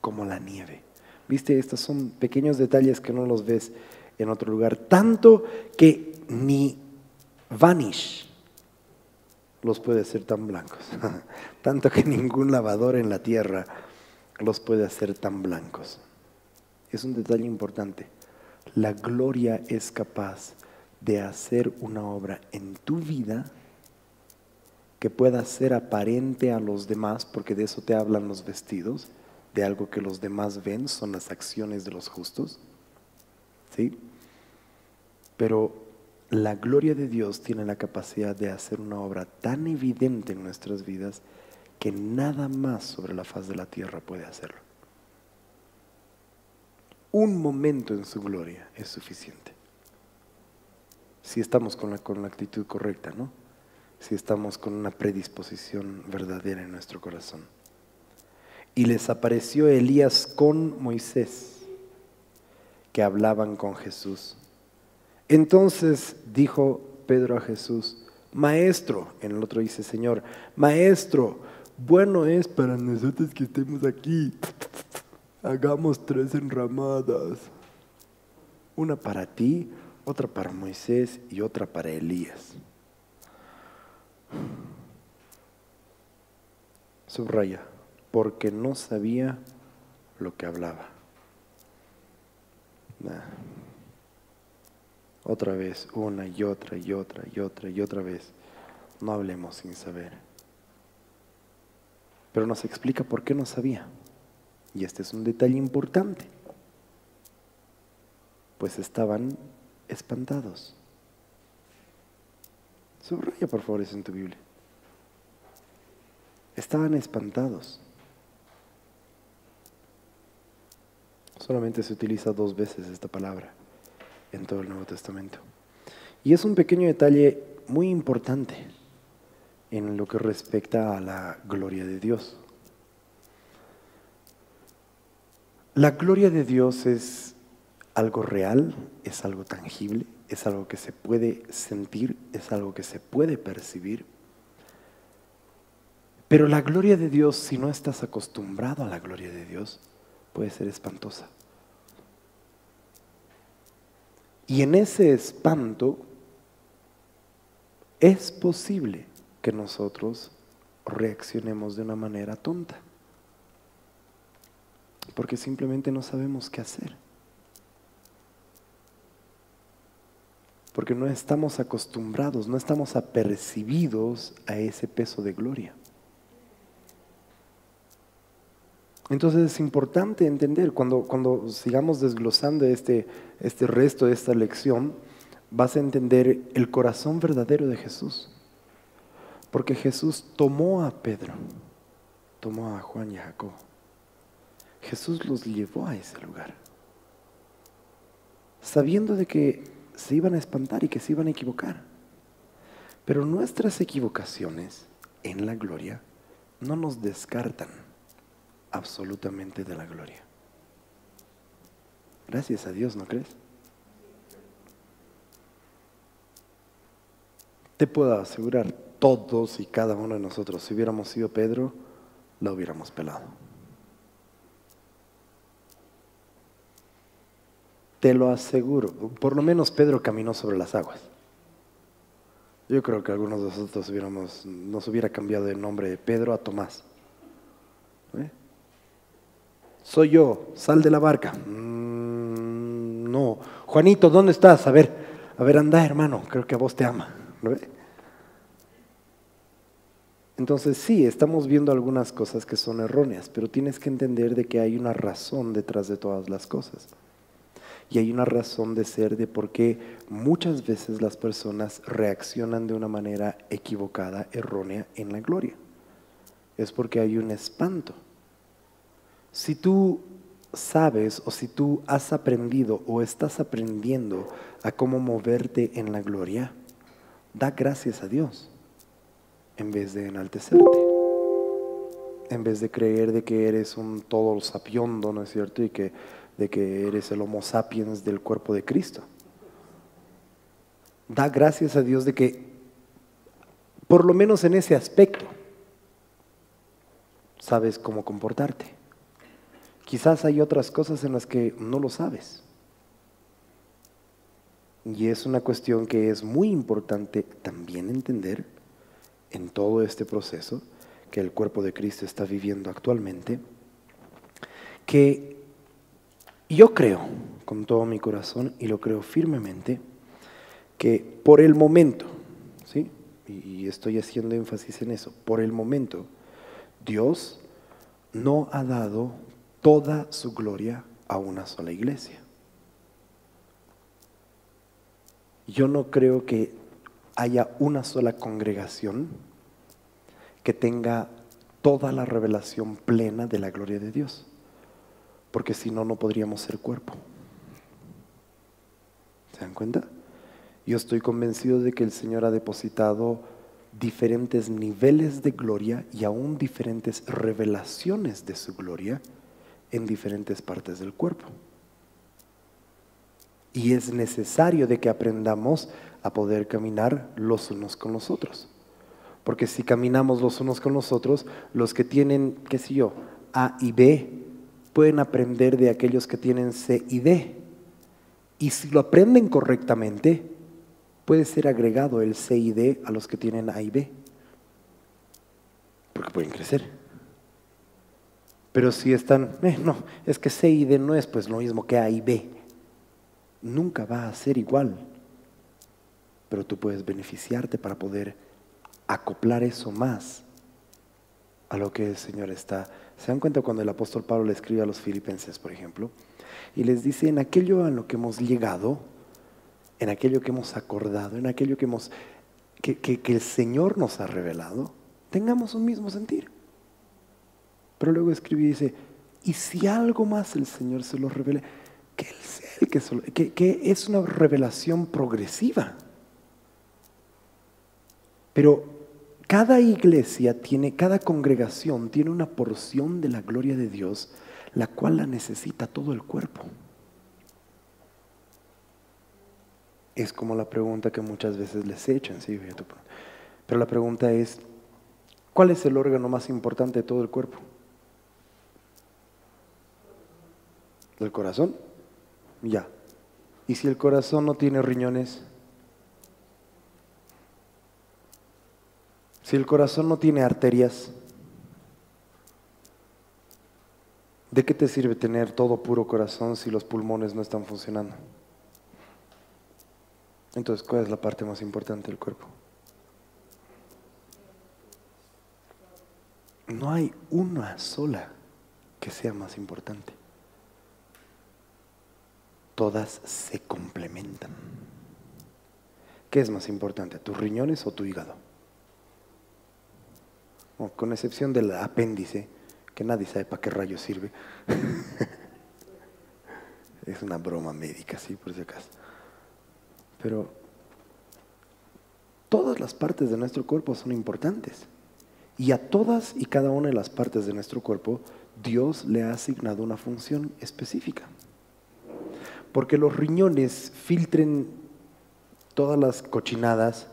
como la nieve. Viste, estos son pequeños detalles que no los ves en otro lugar, tanto que ni Vanish los puede hacer tan blancos, tanto que ningún lavador en la tierra los puede hacer tan blancos. Es un detalle importante. La gloria es capaz de hacer una obra en tu vida que pueda ser aparente a los demás, porque de eso te hablan los vestidos, de algo que los demás ven, son las acciones de los justos, ¿sí? Pero la gloria de Dios tiene la capacidad de hacer una obra tan evidente en nuestras vidas que nada más sobre la faz de la tierra puede hacerlo. Un momento en su gloria es suficiente. Si estamos con la actitud correcta, ¿no? Si estamos con una predisposición verdadera en nuestro corazón. Y les apareció Elías con Moisés, que hablaban con Jesús. Entonces dijo Pedro a Jesús: Maestro, en el otro dice Señor, Maestro, bueno es para nosotros que estemos aquí. Hagamos 3 enramadas, una para ti, otra para Moisés y otra para Elías. Subraya: porque no sabía lo que hablaba. Otra vez, una y otra y otra y otra y otra vez. No hablemos sin saber. Pero nos explica por qué no sabía. Y este es un detalle importante. Pues estaban espantados. Subraya por favor eso en tu Biblia. Estaban espantados. Solamente se utiliza 2 veces esta palabra en todo el Nuevo Testamento. Y es un pequeño detalle muy importante en lo que respecta a la gloria de Dios. La gloria de Dios es algo real, es algo tangible, es algo que se puede sentir, es algo que se puede percibir. Pero la gloria de Dios, si no estás acostumbrado a la gloria de Dios, puede ser espantosa. Y en ese espanto es posible que nosotros reaccionemos de una manera tonta, porque simplemente no sabemos qué hacer, porque no estamos acostumbrados, no estamos apercibidos a ese peso de gloria. Entonces es importante entender, cuando sigamos desglosando este resto de esta lección, vas a entender el corazón verdadero de Jesús. Porque Jesús tomó a Pedro, tomó a Juan y a Jacobo. Jesús los llevó a ese lugar, sabiendo de que se iban a espantar y que se iban a equivocar. Pero nuestras equivocaciones en la gloria no nos descartan absolutamente de la gloria. Gracias a Dios, ¿no crees? Te puedo asegurar, todos y cada uno de nosotros, si hubiéramos sido Pedro, la hubiéramos pelado. Te lo aseguro. Por lo menos Pedro caminó sobre las aguas. Yo creo que algunos de nosotros nos hubiera cambiado de nombre de Pedro a Tomás. Soy yo, sal de la barca. No. Juanito, ¿dónde estás? A ver, anda, hermano, creo que a vos te ama. ¿No ve? Entonces sí, estamos viendo algunas cosas que son erróneas, pero tienes que entender de que hay una razón detrás de todas las cosas. Y hay una razón de ser de por qué muchas veces las personas reaccionan de una manera equivocada, errónea en la gloria. Es porque hay un espanto. Si tú sabes o si tú has aprendido o estás aprendiendo a cómo moverte en la gloria, da gracias a Dios en vez de enaltecerte, en vez de creer de que eres un todo sapiondo, ¿no es cierto? Y de que eres el Homo sapiens del cuerpo de Cristo. Da gracias a Dios de que, por lo menos en ese aspecto, sabes cómo comportarte. Quizás hay otras cosas en las que no lo sabes. Y es una cuestión que es muy importante también entender en todo este proceso que el cuerpo de Cristo está viviendo actualmente, que yo creo con todo mi corazón y lo creo firmemente, que por el momento, ¿sí? Y estoy haciendo énfasis en eso, por el momento, Dios no ha dado toda su gloria a una sola iglesia. Yo no creo que haya una sola congregación que tenga toda la revelación plena de la gloria de Dios, porque si no, no podríamos ser cuerpo. ¿Se dan cuenta? Yo estoy convencido de que el Señor ha depositado diferentes niveles de gloria y aún diferentes revelaciones de su gloria en diferentes partes del cuerpo. Y es necesario de que aprendamos a poder caminar los unos con los otros. Porque si caminamos los unos con los otros, los que tienen, qué sé yo, A y B, pueden aprender de aquellos que tienen C y D. Y si lo aprenden correctamente, puede ser agregado el C y D a los que tienen A y B. Porque pueden crecer. Pero si están, no, es que C y D no es pues lo mismo que A y B. Nunca va a ser igual pero tú puedes beneficiarte para poder acoplar eso más a lo que el Señor está. ¿Se dan cuenta cuando el apóstol Pablo le escribe a los filipenses, por ejemplo? Y les dice, en aquello a lo que hemos llegado, en aquello que hemos acordado, en aquello que el Señor nos ha revelado, tengamos un mismo sentir. Pero luego escribe y dice, y si algo más el Señor se lo revele, que Él sea el que es una revelación progresiva. Pero cada iglesia cada congregación tiene una porción de la gloria de Dios, la cual la necesita todo el cuerpo. Es como la pregunta que muchas veces les echan, ¿sí? Pero la pregunta es, ¿cuál es el órgano más importante de todo el cuerpo? ¿El corazón? Ya. ¿Y si el corazón no tiene riñones? Si el corazón no tiene arterias, ¿de qué te sirve tener todo puro corazón si los pulmones no están funcionando? Entonces, ¿cuál es la parte más importante del cuerpo? No hay una sola que sea más importante. Todas se complementan. ¿Qué es más importante, tus riñones o tu hígado? Con excepción del apéndice, que nadie sabe para qué rayos sirve. Es una broma médica, sí, por si acaso. Pero todas las partes de nuestro cuerpo son importantes. Y a todas y cada una de las partes de nuestro cuerpo, Dios le ha asignado una función específica. Porque los riñones filtren todas las cochinadas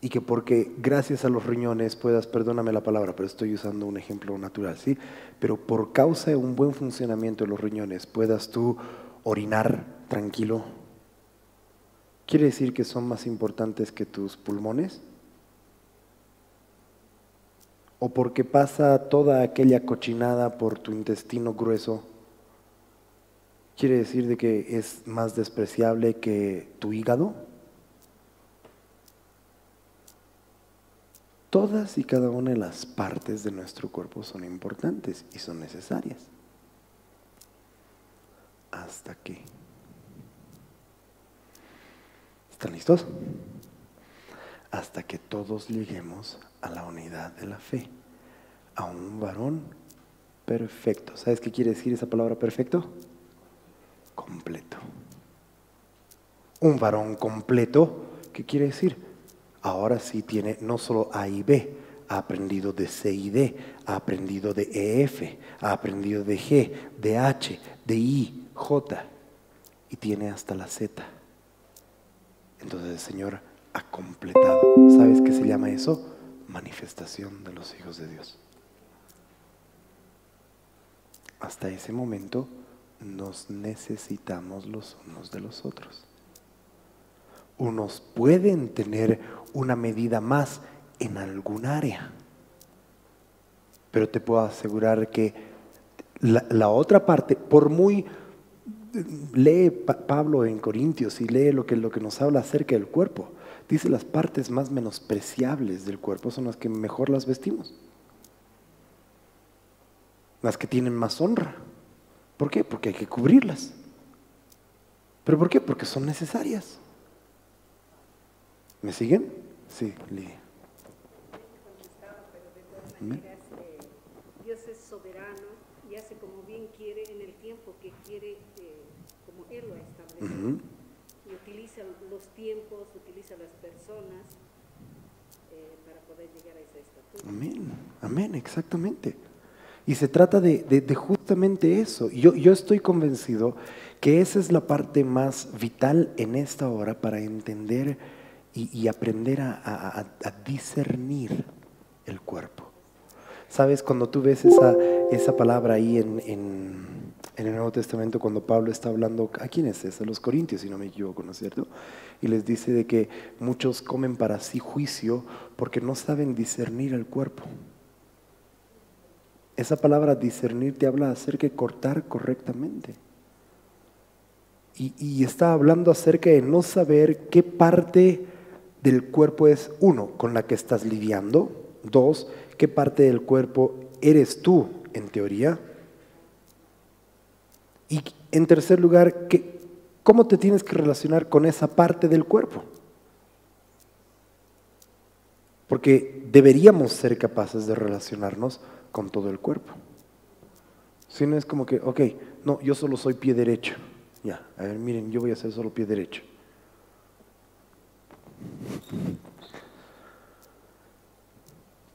y que porque gracias a los riñones puedas, perdóname la palabra, pero estoy usando un ejemplo natural, ¿sí? Pero por causa de un buen funcionamiento de los riñones puedas tú orinar tranquilo. ¿Quiere decir que son más importantes que tus pulmones? ¿O porque pasa toda aquella cochinada por tu intestino grueso? ¿Quiere decir de que es más despreciable que tu hígado? Todas y cada una de las partes de nuestro cuerpo son importantes y son necesarias. ¿Hasta qué? ¿Están listos? Hasta que todos lleguemos a la unidad de la fe, a un varón perfecto. ¿Sabes qué quiere decir esa palabra perfecto? Completo. Un varón completo, ¿qué quiere decir? Ahora sí tiene no solo A y B, ha aprendido de C y D, ha aprendido de EF, ha aprendido de G, de H, de I, J, y tiene hasta la Z. Entonces el Señor ha completado. ¿Sabes qué se llama eso? Manifestación de los hijos de Dios. Hasta ese momento nos necesitamos los unos de los otros. Unos pueden tener una medida más en algún área, pero te puedo asegurar que la otra parte, por muy... Lee Pablo en Corintios y lee lo que nos habla acerca del cuerpo. Dice las partes más menospreciables del cuerpo son las que mejor las vestimos, las que tienen más honra. ¿Por qué? Porque hay que cubrirlas. ¿Pero por qué? Porque son necesarias. ¿Me siguen? Sí, Lidia. Dios es soberano y hace como bien quiere en el tiempo que quiere, como Él lo ha establecido. Y utiliza los tiempos, utiliza las personas para poder llegar a esa estatura. Amén, amén, exactamente. Y se trata de justamente eso. Yo estoy convencido que esa es la parte más vital en esta hora para entender y aprender a discernir el cuerpo. ¿Sabes? Cuando tú ves esa palabra ahí en el Nuevo Testamento, cuando Pablo está hablando, ¿a quién es ese? A los Corintios, si no me equivoco, ¿no es cierto? Y les dice de que muchos comen para sí juicio porque no saben discernir el cuerpo. Esa palabra discernir te habla acerca de cortar correctamente. Y está hablando acerca de no saber qué parte del cuerpo es, uno, con la que estás lidiando. Dos, qué parte del cuerpo eres tú, en teoría. Y en tercer lugar, ¿cómo te tienes que relacionar con esa parte del cuerpo? Porque deberíamos ser capaces de relacionarnos con todo el cuerpo. Si no es como que, ok, no, yo solo soy pie derecho. Ya, a ver, miren, yo voy a ser solo pie derecho.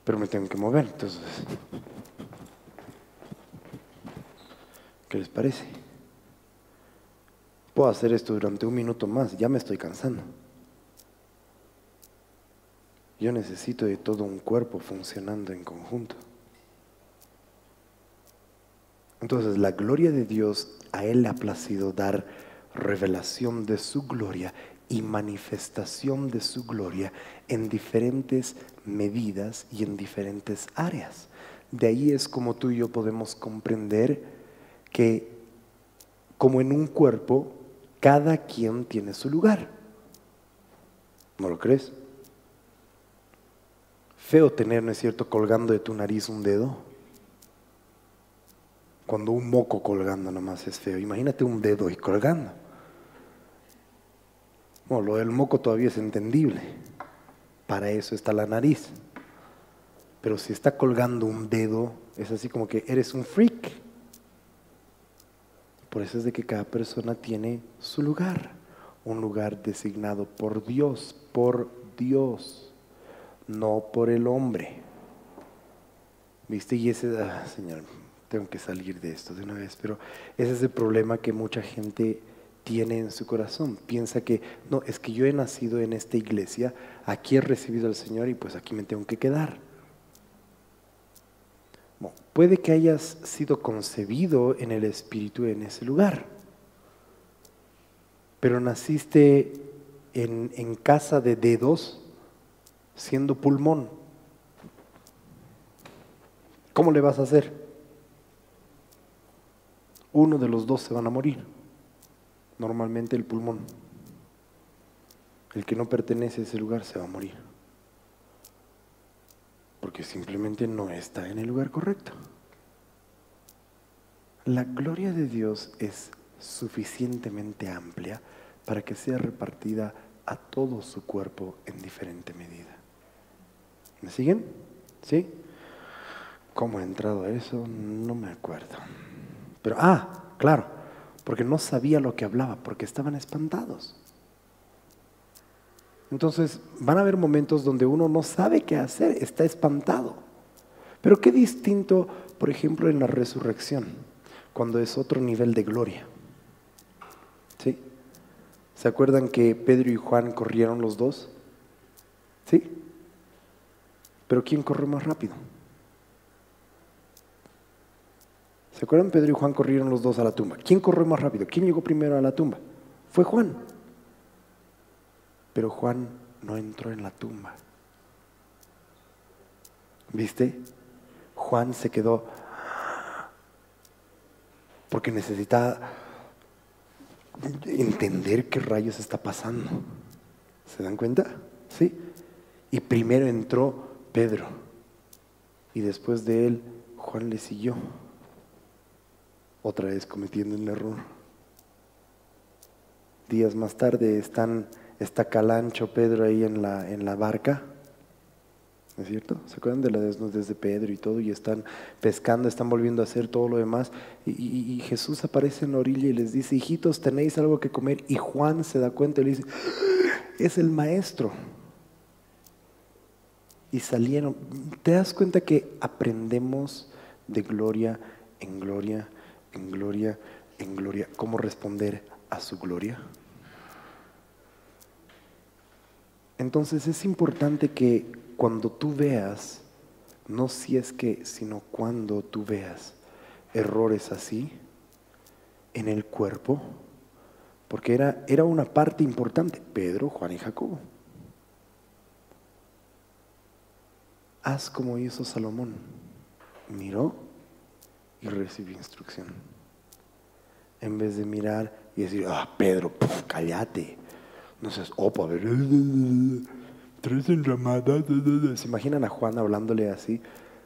Pero me tengo que mover, entonces, ¿qué les parece? Puedo hacer esto durante 1 minuto más, ya me estoy cansando. Yo necesito de todo un cuerpo funcionando en conjunto. Entonces, la gloria de Dios, a Él le ha placido dar revelación de su gloria y manifestación de su gloria en diferentes medidas y en diferentes áreas. De ahí es como tú y yo podemos comprender que, como en un cuerpo, cada quien tiene su lugar. ¿No lo crees? Feo tener, ¿no es cierto?, colgando de tu nariz un dedo. Cuando un moco colgando nomás es feo. Imagínate un dedo ahí colgando. Bueno, lo del moco todavía es entendible. Para eso está la nariz. Pero si está colgando un dedo, es así como que eres un freak. Por eso es de que cada persona tiene su lugar. Un lugar designado por Dios, no por el hombre. ¿Viste? Y ese, Señor, tengo que salir de esto de una vez, pero ese es el problema que mucha gente tiene en su corazón. Piensa que, no, es que yo he nacido en esta iglesia, aquí he recibido al Señor y pues aquí me tengo que quedar. Bueno, puede que hayas sido concebido en el Espíritu en ese lugar, pero naciste en casa de dedos siendo pulmón. ¿Cómo le vas a hacer? Uno de los dos se van a morir. Normalmente el pulmón. El que no pertenece a ese lugar se va a morir. Porque simplemente no está en el lugar correcto. La gloria de Dios es suficientemente amplia para que sea repartida a todo su cuerpo en diferente medida. ¿Me siguen? ¿Sí? ¿Cómo he entrado a eso? No me acuerdo. Pero, claro, porque no sabía lo que hablaba, porque estaban espantados. Entonces, van a haber momentos donde uno no sabe qué hacer, está espantado. Pero qué distinto, por ejemplo, en la resurrección, cuando es otro nivel de gloria. ¿Sí? ¿Se acuerdan que Pedro y Juan corrieron los dos? ¿Sí? Pero ¿quién corrió más rápido? ¿Se acuerdan? Pedro y Juan corrieron los dos a la tumba. ¿Quién corrió más rápido? ¿Quién llegó primero a la tumba? Fue Juan. Pero Juan no entró en la tumba. ¿Viste? Juan se quedó porque necesitaba entender qué rayos está pasando. ¿Se dan cuenta? ¿Sí? Y primero entró Pedro y después de él Juan le siguió. Otra vez cometiendo un error. Días más tarde está Calancho Pedro ahí en la barca, ¿no es cierto? ¿Se acuerdan de la desnudez de Pedro y todo? Y están pescando, están volviendo a hacer todo lo demás. Y Jesús aparece en la orilla y les dice: hijitos, ¿tenéis algo que comer? Y Juan se da cuenta y le dice: es el maestro. Y salieron. ¿Te das cuenta que aprendemos de gloria en gloria, en gloria, en gloria, cómo responder a su gloria? Entonces es importante que cuando tú veas, no si es que, sino cuando tú veas errores así en el cuerpo, porque era una parte importante, Pedro, Juan y Jacobo. Haz como hizo Salomón, miró y recibió instrucción. En vez de mirar y decir: Pedro, cállate, no seas opo, a ver. 3 enramadas. ¿Se imaginan a Juan hablándole así?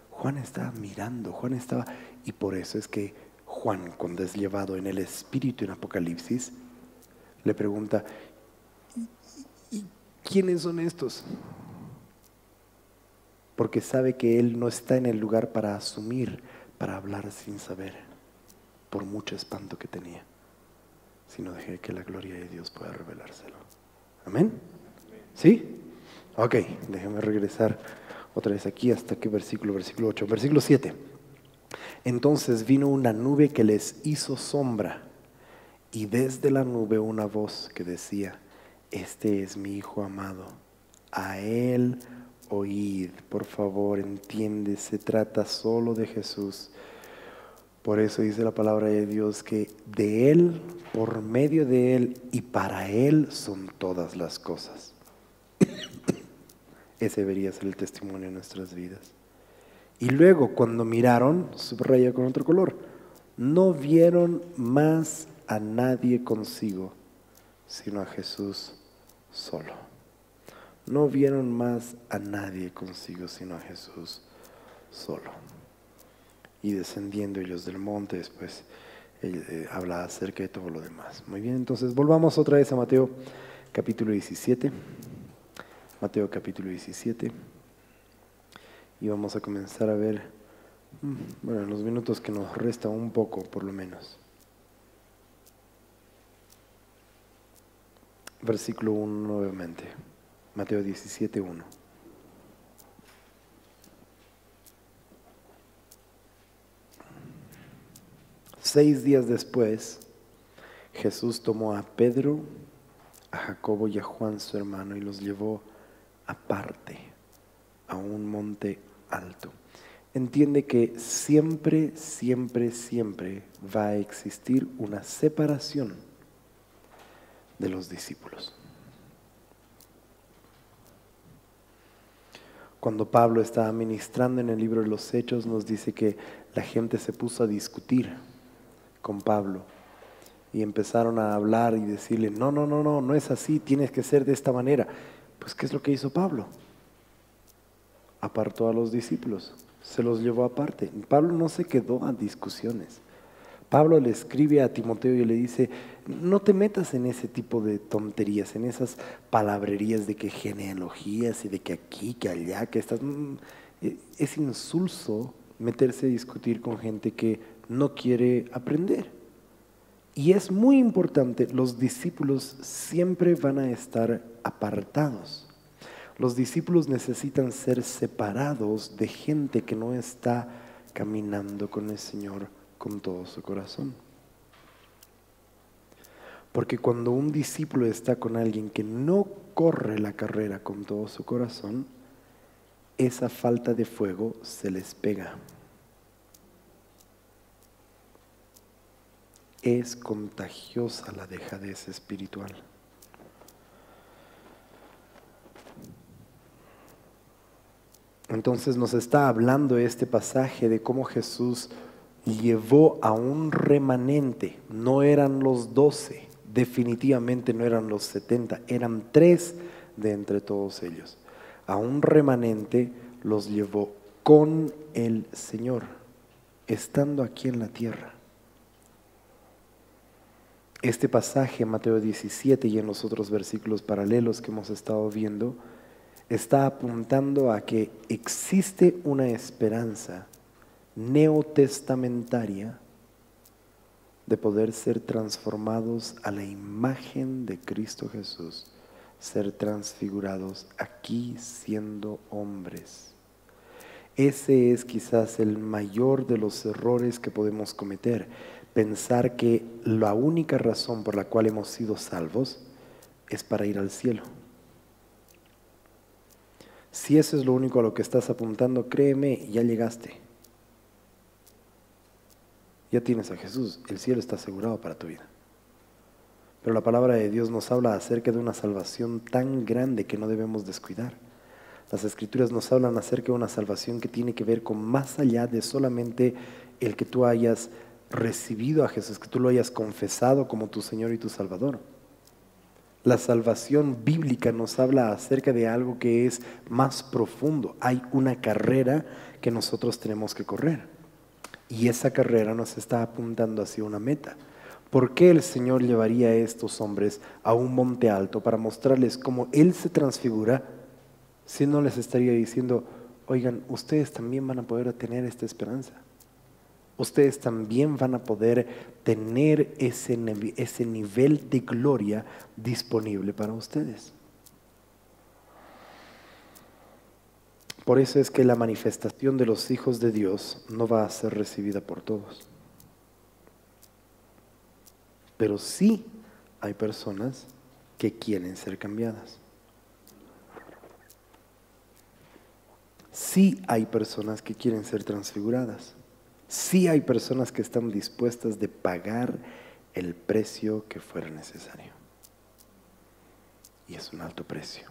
Juan estaba mirando, y por eso es que Juan, cuando es llevado en el Espíritu en Apocalipsis, le pregunta, ¿y quiénes son estos? Porque sabe que él no está en el lugar para asumir, para hablar sin saber, por mucho espanto que tenía, sino deje que la gloria de Dios pueda revelárselo. ¿Amén? ¿Sí? Ok, déjeme regresar otra vez aquí. ¿Hasta qué versículo? Versículo 8. Versículo 7. Entonces vino una nube que les hizo sombra, y desde la nube una voz que decía, este es mi Hijo amado, a él oíd. Por favor, entiende, se trata solo de Jesús. Por eso dice la palabra de Dios que de él, por medio de él y para él son todas las cosas. Ese debería ser el testimonio de nuestras vidas. Y luego cuando miraron, subraya con otro color, no vieron más a nadie consigo, sino a Jesús solo. No vieron más a nadie consigo, sino a Jesús solo. Y descendiendo ellos del monte, después habla acerca de todo lo demás. Muy bien, entonces volvamos otra vez a Mateo capítulo 17. Mateo capítulo 17. Y vamos a comenzar a ver, bueno, en los minutos que nos resta un poco por lo menos. Versículo 1 nuevamente. Mateo 17, 1. Seis días después, Jesús tomó a Pedro, a Jacobo y a Juan su hermano y los llevó aparte a un monte alto. Entiende que siempre va a existir una separación de los discípulos. Cuando Pablo estaba ministrando en el libro de los Hechos, nos dice que la gente se puso a discutir con Pablo y empezaron a hablar y decirle, no es así, tienes que ser de esta manera. Pues ¿qué es lo que hizo Pablo? Apartó a los discípulos, se los llevó aparte. Pablo no se quedó a discusiones. Pablo le escribe a Timoteo y le dice, no te metas en ese tipo de tonterías, en esas palabrerías de que genealogías y de que aquí, que allá, que estás... Es insulso meterse a discutir con gente que no quiere aprender. Y es muy importante, los discípulos siempre van a estar apartados. Los discípulos necesitan ser separados de gente que no está caminando con el Señor con todo su corazón. Porque cuando un discípulo está con alguien que no corre la carrera con todo su corazón, esa falta de fuego se les pega. Es contagiosa la dejadez espiritual. Entonces nos está hablando este pasaje de cómo Jesús llevó a un remanente. No eran los 12, definitivamente no eran los 70, eran 3 de entre todos ellos. A un remanente los llevó con el Señor, estando aquí en la tierra. Este pasaje, Mateo 17 y en los otros versículos paralelos que hemos estado viendo, está apuntando a que existe una esperanza neotestamentaria de poder ser transformados a la imagen de Cristo Jesús, ser transfigurados aquí siendo hombres. Ese es quizás el mayor de los errores que podemos cometer, pensar que la única razón por la cual hemos sido salvos es para ir al cielo. Si eso es lo único a lo que estás apuntando, créeme, ya llegaste. Ya tienes a Jesús, el cielo está asegurado para tu vida. Pero la palabra de Dios nos habla acerca de una salvación tan grande que no debemos descuidar. Las Escrituras nos hablan acerca de una salvación que tiene que ver con más allá de solamente el que tú hayas recibido a Jesús, que tú lo hayas confesado como tu Señor y tu Salvador. La salvación bíblica nos habla acerca de algo que es más profundo. Hay una carrera que nosotros tenemos que correr. Y esa carrera nos está apuntando hacia una meta. ¿Por qué el Señor llevaría a estos hombres a un monte alto para mostrarles cómo Él se transfigura, si no les estaría diciendo, oigan, ustedes también van a poder tener esta esperanza? Ustedes también van a poder tener ese nivel de gloria disponible para ustedes. Por eso es que la manifestación de los hijos de Dios no va a ser recibida por todos. Pero sí hay personas que quieren ser cambiadas. Sí hay personas que quieren ser transfiguradas. Sí hay personas que están dispuestas de pagar el precio que fuera necesario. Y es un alto precio.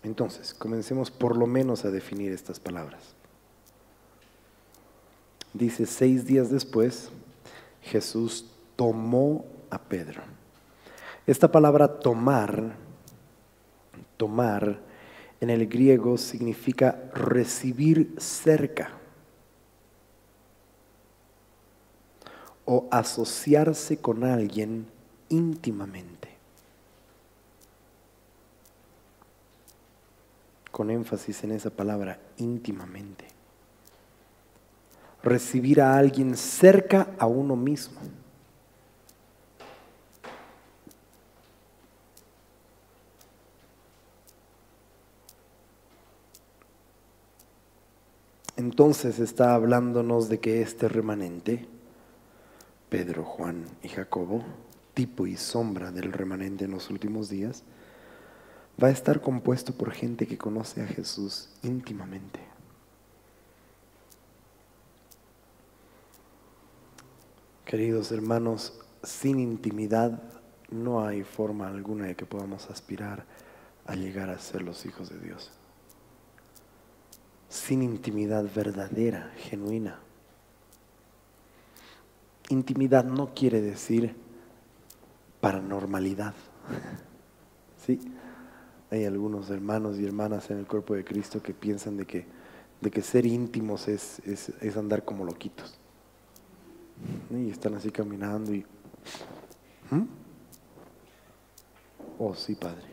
Entonces, comencemos por lo menos a definir estas palabras. Dice, 6 días después, Jesús tomó a Pedro. Esta palabra tomar en el griego significa recibir cerca o asociarse con alguien íntimamente. Con énfasis en esa palabra, íntimamente. Recibir a alguien cerca a uno mismo. Entonces está hablándonos de que este remanente, Pedro, Juan y Jacobo, tipo y sombra del remanente en los últimos días, va a estar compuesto por gente que conoce a Jesús íntimamente. Queridos hermanos, sin intimidad no hay forma alguna de que podamos aspirar a llegar a ser los hijos de Dios. Sin intimidad verdadera, genuina. Intimidad no quiere decir paranormalidad. ¿Sí? Hay algunos hermanos y hermanas en el cuerpo de Cristo que piensan de que ser íntimos es andar como loquitos. Y están así caminando y... Oh, sí, Padre.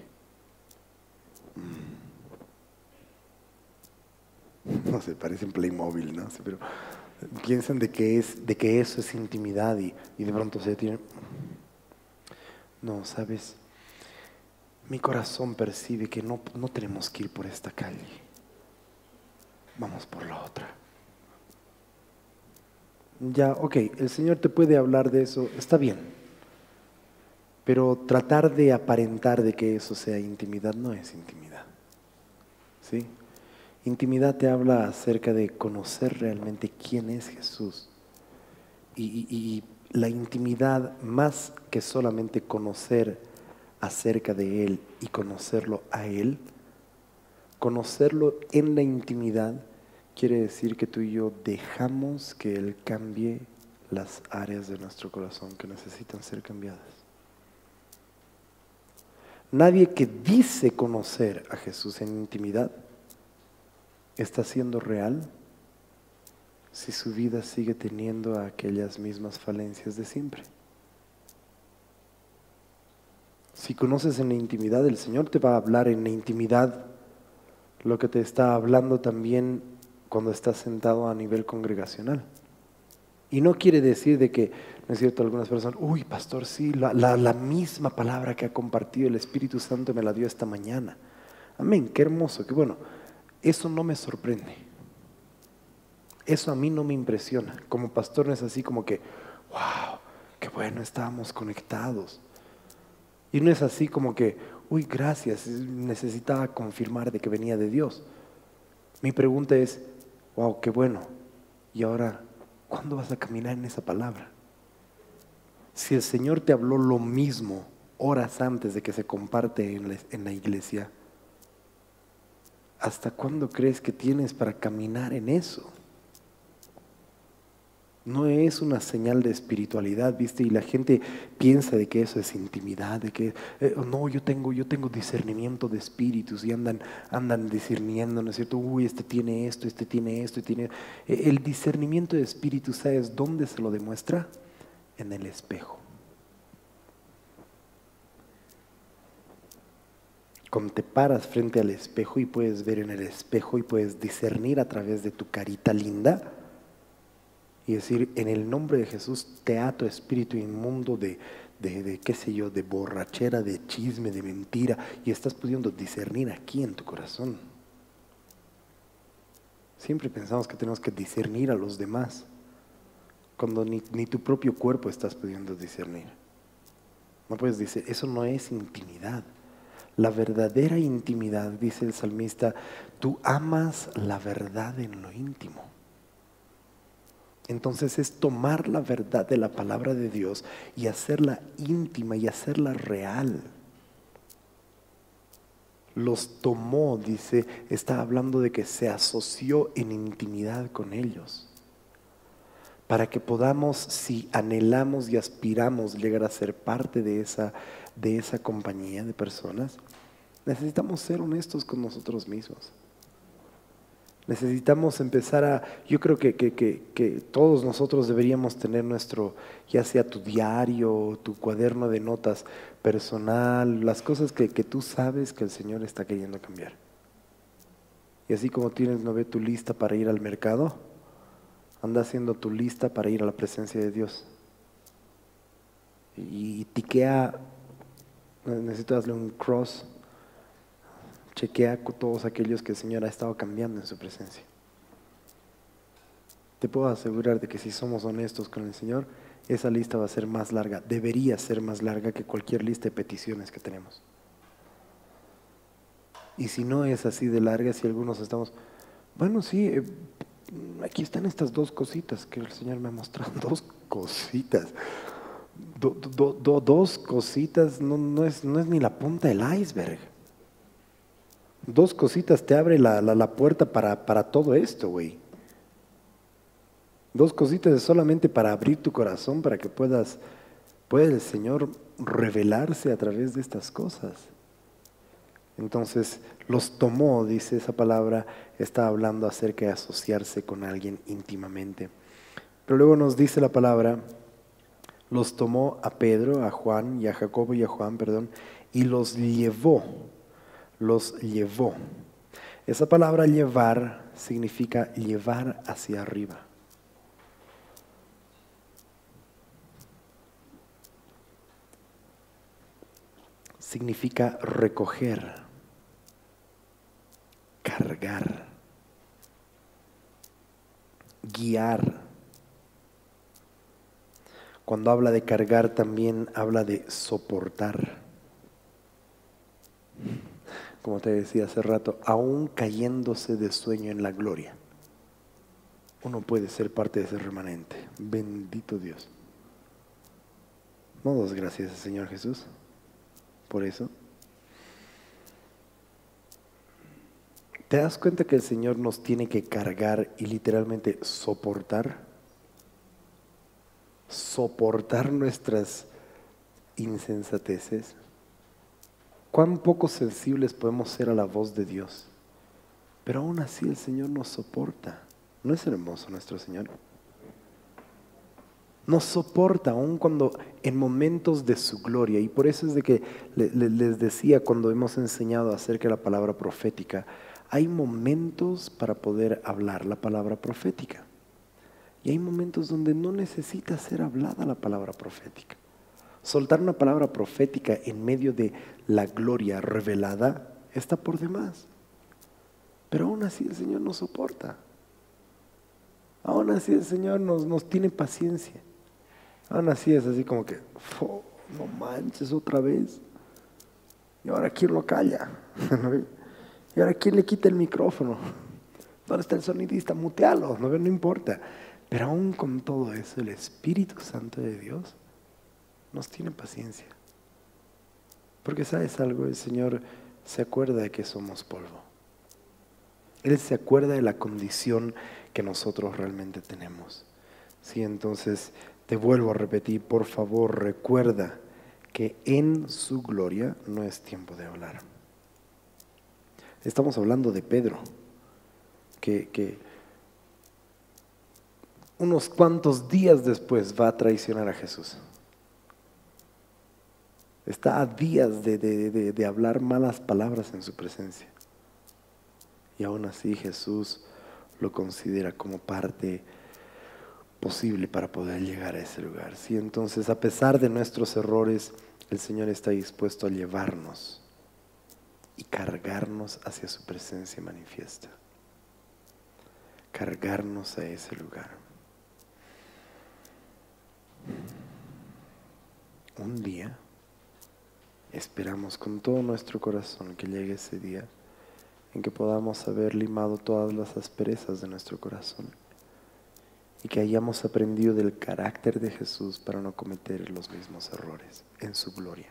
No sé, parecen Playmobil, ¿no? Sí, pero piensan de que eso es intimidad y de pronto se tienen... No, ¿sabes? Mi corazón percibe que no tenemos que ir por esta calle. Vamos por la otra. Ya, ok, el Señor te puede hablar de eso, está bien. Pero tratar de aparentar de que eso sea intimidad no es intimidad. ¿Sí? Intimidad te habla acerca de conocer realmente quién es Jesús. Y la intimidad, más que solamente conocer acerca de Él y conocerlo a Él, conocerlo en la intimidad quiere decir que tú y yo dejamos que Él cambie las áreas de nuestro corazón que necesitan ser cambiadas. Nadie que dice conocer a Jesús en intimidad está siendo real si su vida sigue teniendo aquellas mismas falencias de siempre. Si conoces en la intimidad, el Señor te va a hablar en la intimidad lo que te está hablando también cuando estás sentado a nivel congregacional. Y no quiere decir de que, no es cierto, algunas personas, uy, pastor, sí, la misma palabra que ha compartido el Espíritu Santo me la dio esta mañana. Amén, qué hermoso, qué bueno. Eso no me sorprende. Eso a mí no me impresiona. Como pastor no es así como que, wow, qué bueno, estábamos conectados. Y no es así como que, uy, gracias, necesitaba confirmar de que venía de Dios. Mi pregunta es, wow, qué bueno. Y ahora, ¿cuándo vas a caminar en esa palabra? Si el Señor te habló lo mismo horas antes de que se comparte en la iglesia, ¿hasta cuándo crees que tienes para caminar en eso? No es una señal de espiritualidad, ¿viste? Y la gente piensa de que eso es intimidad, de que no, yo tengo discernimiento de espíritus y andan discerniendo, ¿no es cierto? Uy, este tiene esto, este tiene esto, El discernimiento de espíritus, ¿sabes dónde se lo demuestra? En el espejo. Cuando te paras frente al espejo y puedes ver en el espejo y puedes discernir a través de tu carita linda y decir, en el nombre de Jesús te ato espíritu inmundo de qué sé yo, de borrachera, de chisme, de mentira, y estás pudiendo discernir aquí en tu corazón. Siempre pensamos que tenemos que discernir a los demás, cuando ni tu propio cuerpo estás pudiendo discernir. No puedes decir, eso no es intimidad. La verdadera intimidad, dice el salmista, tú amas la verdad en lo íntimo. Entonces es tomar la verdad de la palabra de Dios y hacerla íntima y hacerla real. Los tomó, dice, está hablando de que se asoció en intimidad con ellos. Para que podamos, si anhelamos y aspiramos llegar a ser parte de esa compañía de personas, necesitamos ser honestos con nosotros mismos. Necesitamos empezar yo creo que todos nosotros deberíamos tener nuestro, ya sea tu diario, tu cuaderno de notas personal, las cosas que tú sabes que el Señor está queriendo cambiar. Y así como tienes, ¿no ve?, tu lista para ir al mercado, anda haciendo tu lista para ir a la presencia de Dios. Y tiquea, necesito darle un cross. Chequea con todos aquellos que el Señor ha estado cambiando en su presencia. Te puedo asegurar de que si somos honestos con el Señor, esa lista va a ser más larga, debería ser más larga que cualquier lista de peticiones que tenemos. Y si no es así de larga, si algunos estamos, bueno, sí, aquí están estas dos cositas que el Señor me ha mostrado, dos cositas. Dos cositas no es ni la punta del iceberg. Dos cositas te abre la puerta para todo esto, güey. Dos cositas es solamente para abrir tu corazón, para que pueda el Señor revelarse a través de estas cosas. Entonces, los tomó, dice esa palabra, está hablando acerca de asociarse con alguien íntimamente. Pero luego nos dice la palabra, los tomó a Pedro, a Juan y a Jacobo y a Juan, y los llevó. Esa palabra llevar significa llevar hacia arriba. Significa recoger, cargar, guiar. Cuando habla de cargar también habla de soportar. Como te decía hace rato, aún cayéndose de sueño en la gloria, uno puede ser parte de ese remanente. Bendito Dios. No das gracias al Señor Jesús por eso. ¿Te das cuenta que el Señor nos tiene que cargar y literalmente soportar? Soportar nuestras insensateces. Cuán poco sensibles podemos ser a la voz de Dios. Pero aún así el Señor nos soporta. ¿No es hermoso nuestro Señor? Nos soporta aún cuando en momentos de su gloria. Y por eso es de que les decía cuando hemos enseñado acerca de la palabra profética, hay momentos para poder hablar la palabra profética. Y hay momentos donde no necesita ser hablada la palabra profética. Soltar una palabra profética en medio de la gloria revelada está por demás. Pero aún así el Señor nos soporta. Aún así el Señor nos tiene paciencia. Aún así es así como que, no manches otra vez. Y ahora ¿quién lo calla? Y ahora ¿quién le quita el micrófono? ¿Dónde está el sonidista? Mutealo, no importa. Pero aún con todo eso, el Espíritu Santo de Dios nos tiene paciencia. Porque ¿sabes algo? El Señor se acuerda de que somos polvo. Él se acuerda de la condición que nosotros realmente tenemos. Sí, entonces te vuelvo a repetir, por favor, recuerda que en su gloria no es tiempo de hablar. Estamos hablando de Pedro, que unos cuantos días después va a traicionar a Jesús. Está a días de hablar malas palabras en su presencia. Y aún así Jesús lo considera como parte posible para poder llegar a ese lugar. ¿Sí? Entonces, a pesar de nuestros errores, el Señor está dispuesto a llevarnos y cargarnos hacia su presencia manifiesta. Cargarnos a ese lugar. Un día esperamos con todo nuestro corazón que llegue ese día en que podamos haber limado todas las asperezas de nuestro corazón y que hayamos aprendido del carácter de Jesús para no cometer los mismos errores en su gloria.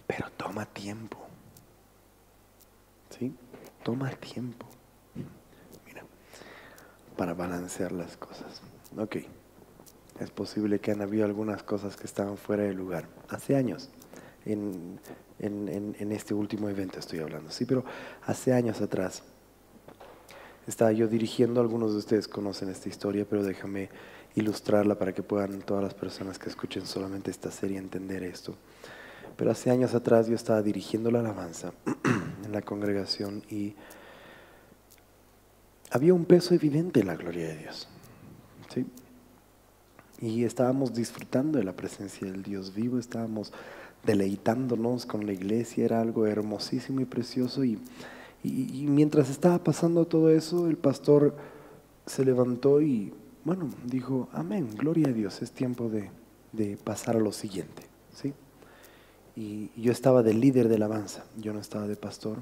Pero toma tiempo. ¿Sí? Toma tiempo. Mira, para balancear las cosas. Ok. Es posible que han habido algunas cosas que estaban fuera de lugar. Hace años, en este último evento estoy hablando, sí, pero hace años atrás estaba yo dirigiendo, algunos de ustedes conocen esta historia, pero déjame ilustrarla para que puedan todas las personas que escuchen solamente esta serie entender esto. Pero hace años atrás yo estaba dirigiendo la alabanza en la congregación y había un peso evidente en la gloria de Dios, ¿sí? Y estábamos disfrutando de la presencia del Dios vivo, estábamos deleitándonos con la iglesia, era algo hermosísimo y precioso. Y mientras estaba pasando todo eso, el pastor se levantó y, bueno, dijo, amén, gloria a Dios, es tiempo de pasar a lo siguiente, ¿sí? Y yo estaba de líder de alabanza, yo no estaba de pastor.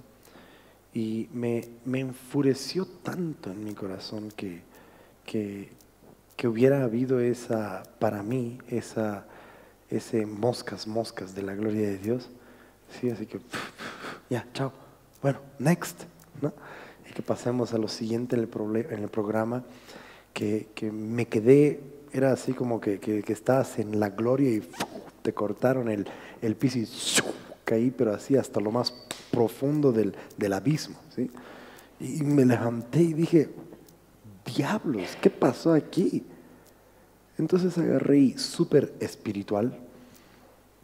Y me enfureció tanto en mi corazón que hubiera habido para mí, ese moscas de la gloria de Dios. Sí, así que, ya, chao. Bueno, next, ¿no? Y que pasemos a lo siguiente en el programa, que me quedé, era así como que estás en la gloria y te cortaron el piso y caí, pero así hasta lo más profundo del abismo, ¿sí? Y me levanté y dije, diablos, ¿qué pasó aquí? Entonces agarré y súper espiritual,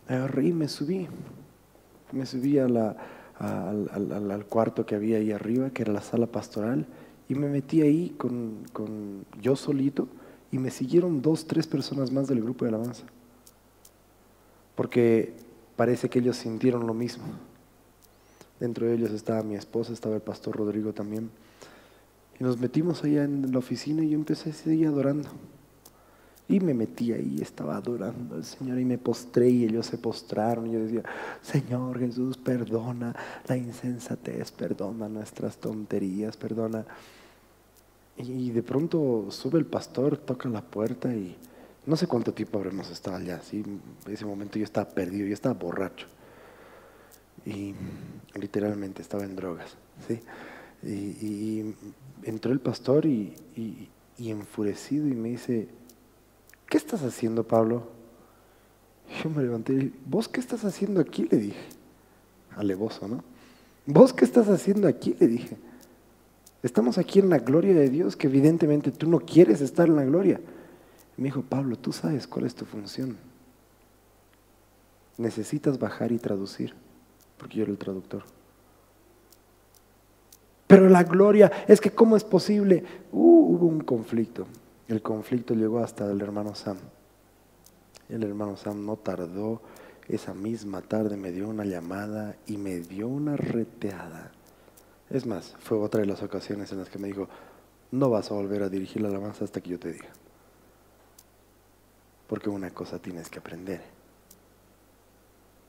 agarré y me subí al cuarto que había ahí arriba, que era la sala pastoral, y me metí ahí con yo solito, y me siguieron 2, 3 personas más del grupo de alabanza, porque parece que ellos sintieron lo mismo. Dentro de ellos estaba mi esposa, estaba el pastor Rodrigo también, y nos metimos allá en la oficina y yo empecé a seguir adorando. Y me metí ahí, estaba adorando al Señor y me postré y ellos se postraron y yo decía, Señor Jesús, perdona la insensatez, perdona nuestras tonterías, perdona. Y de pronto sube el pastor, toca la puerta y no sé cuánto tiempo habremos estado allá, ¿sí? En ese momento yo estaba perdido, yo estaba borracho y literalmente estaba en drogas, ¿sí? Y entró el pastor y enfurecido y me dice, ¿qué estás haciendo, Pablo? Yo me levanté y dije, ¿vos qué estás haciendo aquí? Le dije, alevoso, ¿no? ¿Vos qué estás haciendo aquí? Le dije, estamos aquí en la gloria de Dios, que evidentemente tú no quieres estar en la gloria. Y me dijo, Pablo, tú sabes cuál es tu función. Necesitas bajar y traducir, porque yo era el traductor. Pero la gloria, es que ¿cómo es posible? Hubo un conflicto. El conflicto llegó hasta el hermano Sam. El hermano Sam no tardó, esa misma tarde me dio una llamada y me dio una reteada. Es más, fue otra de las ocasiones en las que me dijo, no vas a volver a dirigir la alabanza hasta que yo te diga. Porque una cosa tienes que aprender.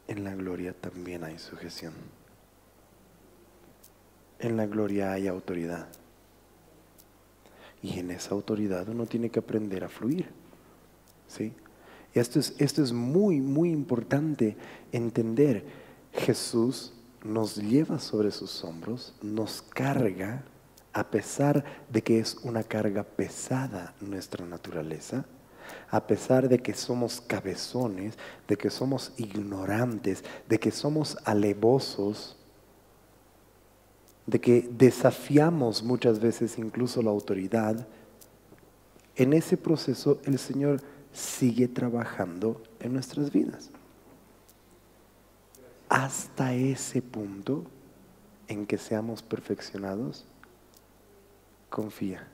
En la gloria también hay sujeción. En la gloria hay autoridad. Y en esa autoridad uno tiene que aprender a fluir, ¿sí? Esto es muy, muy importante entender. Jesús nos lleva sobre sus hombros, nos carga a pesar de que es una carga pesada nuestra naturaleza, a pesar de que somos cabezones, de que somos ignorantes, de que somos alevosos, de que desafiamos muchas veces incluso la autoridad, en ese proceso el Señor sigue trabajando en nuestras vidas. Hasta ese punto en que seamos perfeccionados, confía,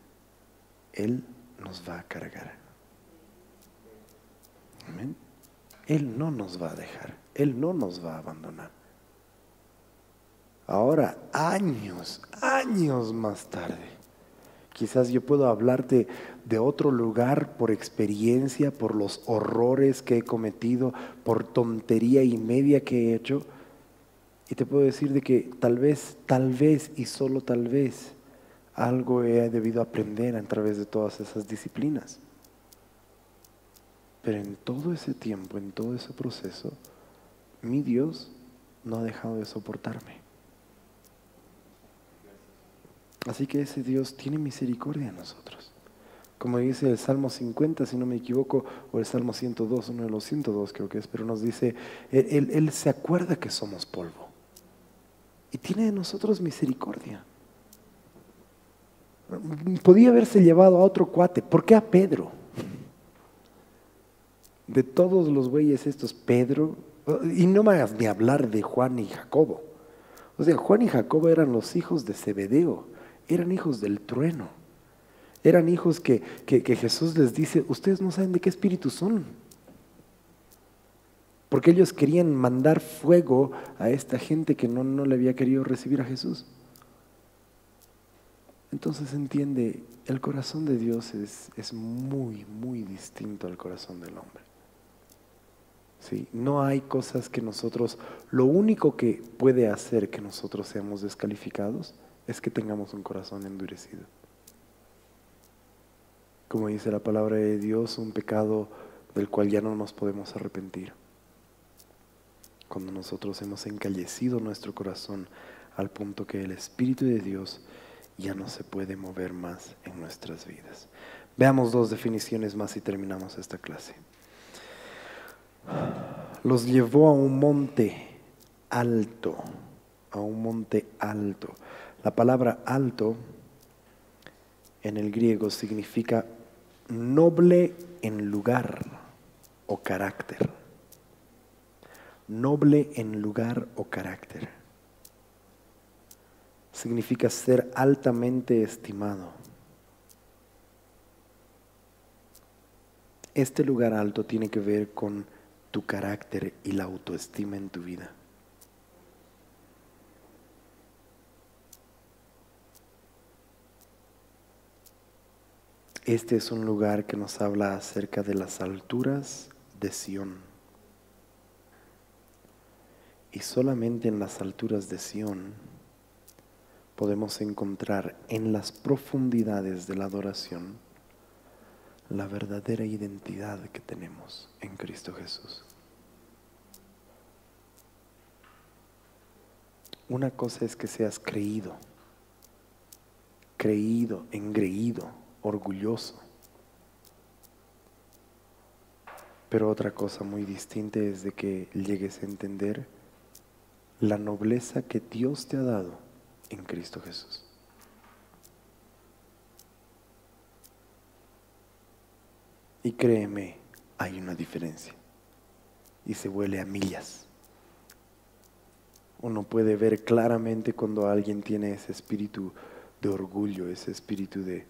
Él nos va a cargar. Amén. Él no nos va a dejar, Él no nos va a abandonar. Ahora, años más tarde, quizás yo puedo hablarte de otro lugar por experiencia, por los horrores que he cometido, por tontería y media que he hecho. Y te puedo decir de que tal vez y solo tal vez, algo he debido aprender a través de todas esas disciplinas. Pero en todo ese tiempo, en todo ese proceso, mi Dios no ha dejado de soportarme. Así que ese Dios tiene misericordia de nosotros. Como dice el Salmo 50, si no me equivoco, o el Salmo 102, uno de los 102 creo que es, pero nos dice, Él se acuerda que somos polvo y tiene de nosotros misericordia. Podía haberse llevado a otro cuate. ¿Por qué a Pedro? De todos los güeyes estos, Pedro, y no me hagas ni hablar de Juan y Jacobo. O sea, Juan y Jacobo eran los hijos de Zebedeo, eran hijos del trueno, eran hijos que Jesús les dice, ustedes no saben de qué espíritu son. Porque ellos querían mandar fuego a esta gente que no le había querido recibir a Jesús. Entonces entiende, el corazón de Dios es muy, muy distinto al corazón del hombre. ¿Sí? No hay cosas que nosotros, lo único que puede hacer que nosotros seamos descalificados es que tengamos un corazón endurecido. Como dice la palabra de Dios, un pecado del cual ya no nos podemos arrepentir. Cuando nosotros hemos encallecido nuestro corazón al punto que el Espíritu de Dios ya no se puede mover más en nuestras vidas. Veamos dos definiciones más y terminamos esta clase. Los llevó a un monte alto, a un monte alto. La palabra alto en el griego significa noble en lugar o carácter. Noble en lugar o carácter. Significa ser altamente estimado. Este lugar alto tiene que ver con tu carácter y la autoestima en tu vida. Este es un lugar que nos habla acerca de las alturas de Sión. Y solamente en las alturas de Sión podemos encontrar en las profundidades de la adoración la verdadera identidad que tenemos en Cristo Jesús. Una cosa es que seas creído, engreído, orgulloso. Pero otra cosa muy distinta es de que llegues a entender la nobleza que Dios te ha dado en Cristo Jesús. Y créeme, hay una diferencia. Y se huele a millas. Uno puede ver claramente cuando alguien tiene ese espíritu de orgullo, ese espíritu de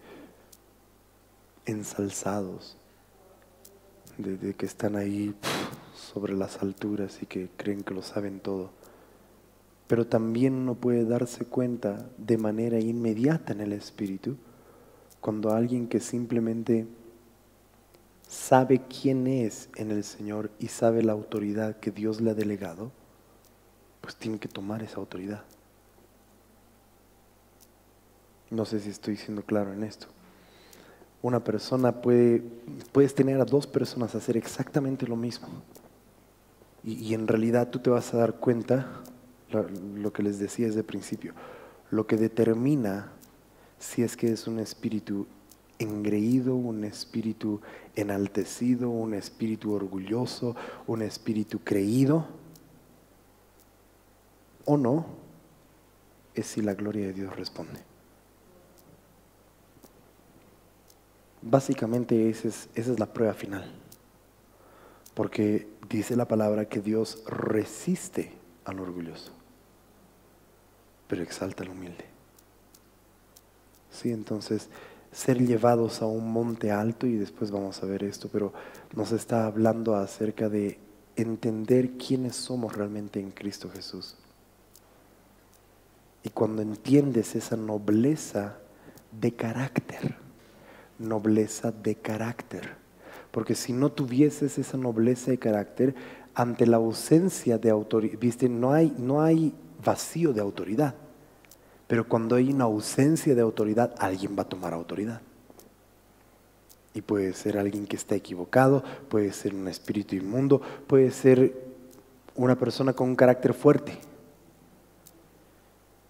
ensalzados, de que están ahí sobre las alturas y que creen que lo saben todo. Pero también uno puede darse cuenta de manera inmediata en el espíritu cuando alguien que simplemente sabe quién es en el Señor y sabe la autoridad que Dios le ha delegado, pues tiene que tomar esa autoridad. No sé si estoy siendo claro en esto. Una persona puedes tener a dos personas hacer exactamente lo mismo. Y en realidad tú te vas a dar cuenta, lo que les decía desde el principio, lo que determina si es que es un espíritu engreído, un espíritu enaltecido, un espíritu orgulloso, un espíritu creído o no, es si la gloria de Dios responde. Básicamente esa es la prueba final, porque dice la palabra que Dios resiste al orgulloso, pero exalta al humilde. Sí, entonces ser llevados a un monte alto, y después vamos a ver esto, pero nos está hablando acerca de entender quiénes somos realmente en Cristo Jesús. Y cuando entiendes esa nobleza de carácter, porque si no tuvieses esa nobleza de carácter, ante la ausencia de autoridad, viste, no hay vacío de autoridad, pero cuando hay una ausencia de autoridad, alguien va a tomar autoridad. Y puede ser alguien que está equivocado, puede ser un espíritu inmundo, puede ser una persona con un carácter fuerte.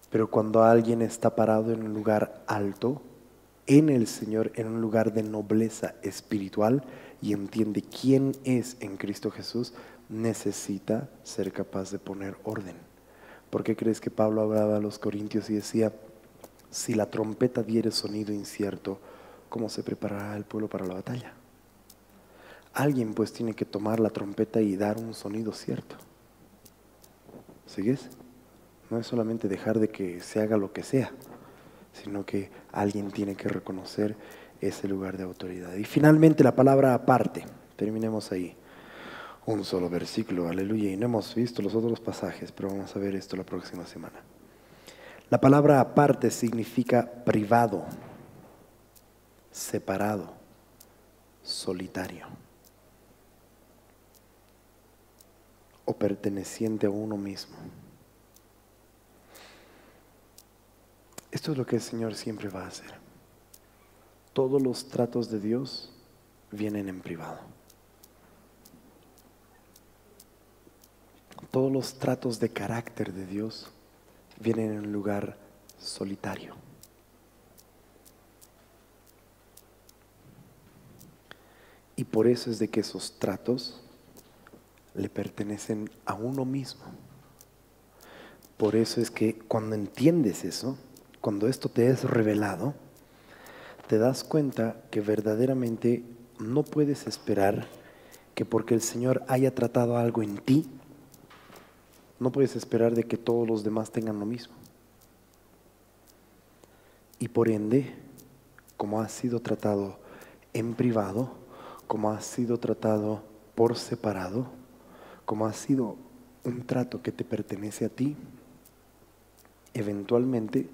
Pero cuando alguien está parado en un lugar alto, en el Señor, en un lugar de nobleza espiritual, y entiende quién es en Cristo Jesús, necesita ser capaz de poner orden. ¿Por qué crees que Pablo hablaba a los corintios y decía, si la trompeta diere sonido incierto, ¿cómo se preparará el pueblo para la batalla? Alguien pues tiene que tomar la trompeta y dar un sonido cierto. ¿Sigues? No es solamente dejar de que se haga lo que sea, sino que alguien tiene que reconocer ese lugar de autoridad. Y finalmente la palabra aparte, terminemos ahí. Un solo versículo, aleluya, y no hemos visto los otros pasajes, pero vamos a ver esto la próxima semana. La palabra aparte significa privado, separado, solitario o perteneciente a uno mismo. Esto es lo que el Señor siempre va a hacer. Todos los tratos de Dios vienen en privado. Todos los tratos de carácter de Dios vienen en un lugar solitario. Y por eso es de que esos tratos le pertenecen a uno mismo. Por eso es que cuando entiendes eso, cuando esto te es revelado, te das cuenta que verdaderamente no puedes esperar que porque el Señor haya tratado algo en ti, no puedes esperar de que todos los demás tengan lo mismo. Y por ende, como has sido tratado en privado, como has sido tratado por separado, como ha sido un trato que te pertenece a ti, eventualmente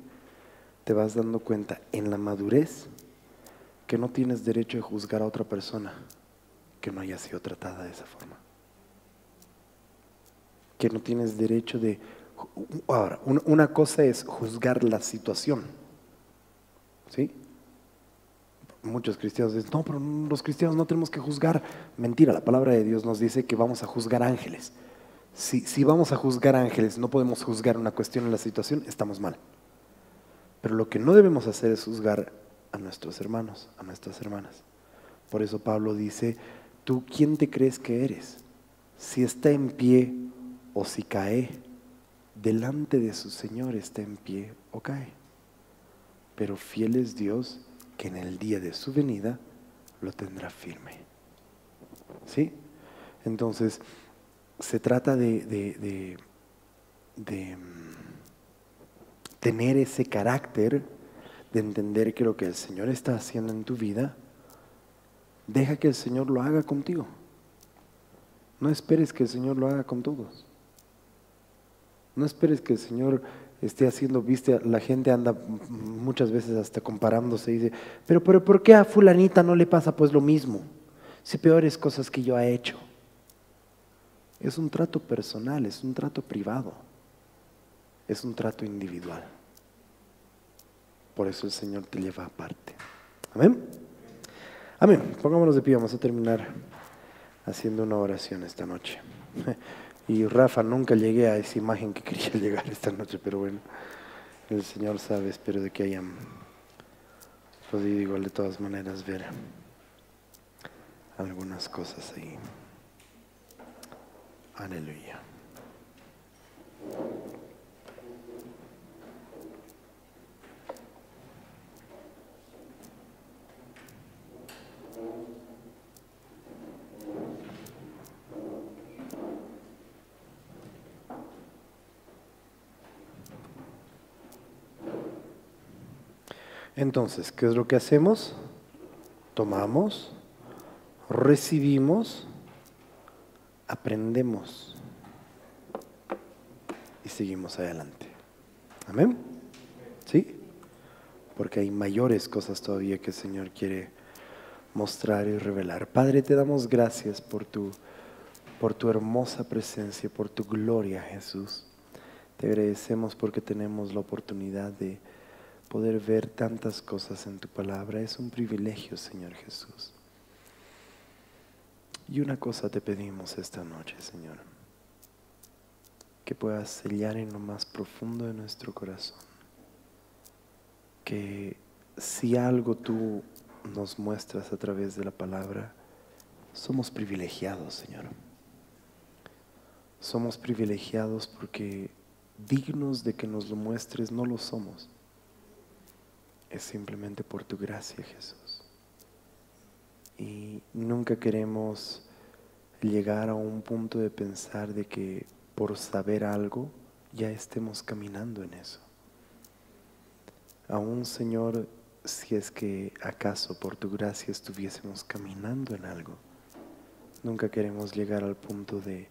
te vas dando cuenta en la madurez que no tienes derecho de juzgar a otra persona que no haya sido tratada de esa forma. Que no tienes derecho de... Ahora, una cosa es juzgar la situación, ¿sí? Muchos cristianos dicen, no, pero los cristianos no tenemos que juzgar. Mentira, la palabra de Dios nos dice que vamos a juzgar ángeles. Si vamos a juzgar ángeles, no podemos juzgar una cuestión en la situación, estamos mal. Pero lo que no debemos hacer es juzgar a nuestros hermanos, a nuestras hermanas. Por eso Pablo dice, ¿tú quién te crees que eres? Si está en pie o si cae, delante de su Señor está en pie o cae. Pero fiel es Dios, que en el día de su venida lo tendrá firme. ¿Sí? Entonces, se trata de tener ese carácter, de entender que lo que el Señor está haciendo en tu vida, deja que el Señor lo haga contigo. No esperes que el Señor lo haga con todos. No esperes que el Señor esté haciendo, viste, la gente anda muchas veces hasta comparándose y dice, pero ¿por qué a fulanita no le pasa pues lo mismo? Si peores cosas que yo he hecho. Es un trato personal, es un trato privado, es un trato individual. Por eso el Señor te lleva aparte. Amén. Amén. Pongámonos de pie, vamos a terminar haciendo una oración esta noche. Y Rafa, nunca llegué a esa imagen que quería llegar esta noche, pero bueno, el Señor sabe, espero de que hayan podido igual de todas maneras ver algunas cosas ahí. Aleluya. Entonces, ¿qué es lo que hacemos? Tomamos, recibimos, aprendemos y seguimos adelante. ¿Amén? ¿Sí? Porque hay mayores cosas todavía que el Señor quiere mostrar y revelar. Padre, te damos gracias por tu hermosa presencia, por tu gloria, Jesús. Te agradecemos porque tenemos la oportunidad de poder ver tantas cosas en tu palabra. Es un privilegio, Señor Jesús. Y una cosa te pedimos esta noche, Señor, que puedas sellar en lo más profundo de nuestro corazón, que si algo tú nos muestras a través de la palabra, somos privilegiados, Señor. Somos privilegiados porque dignos de que nos lo muestres no lo somos. Es simplemente por tu gracia, Jesús. Y nunca queremos llegar a un punto de pensar de que por saber algo ya estemos caminando en eso. Aún, Señor, si es que acaso por tu gracia estuviésemos caminando en algo, nunca queremos llegar al punto de,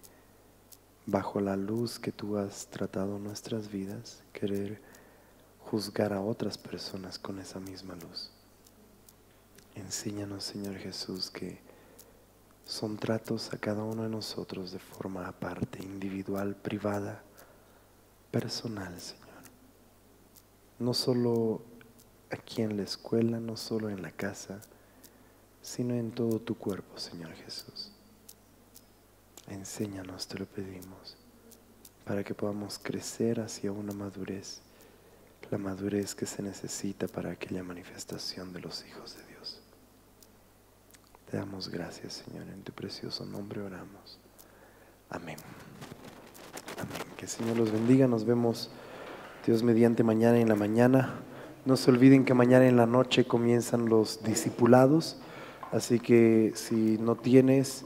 bajo la luz que tú has tratado nuestras vidas, querer juzgar a otras personas con esa misma luz. Enséñanos, Señor Jesús, que son tratos a cada uno de nosotros de forma aparte, individual, privada, personal, Señor. No solo aquí en la escuela, no solo en la casa, sino en todo tu cuerpo, Señor Jesús. Enséñanos, te lo pedimos, para que podamos crecer hacia una madurez, la madurez que se necesita para aquella manifestación de los hijos de Dios. Te damos gracias, Señor, en tu precioso nombre oramos. Amén. Amén. Que el Señor los bendiga. Nos vemos, Dios mediante, mañana en la mañana. No se olviden que mañana en la noche comienzan los discipulados, así que si no tienes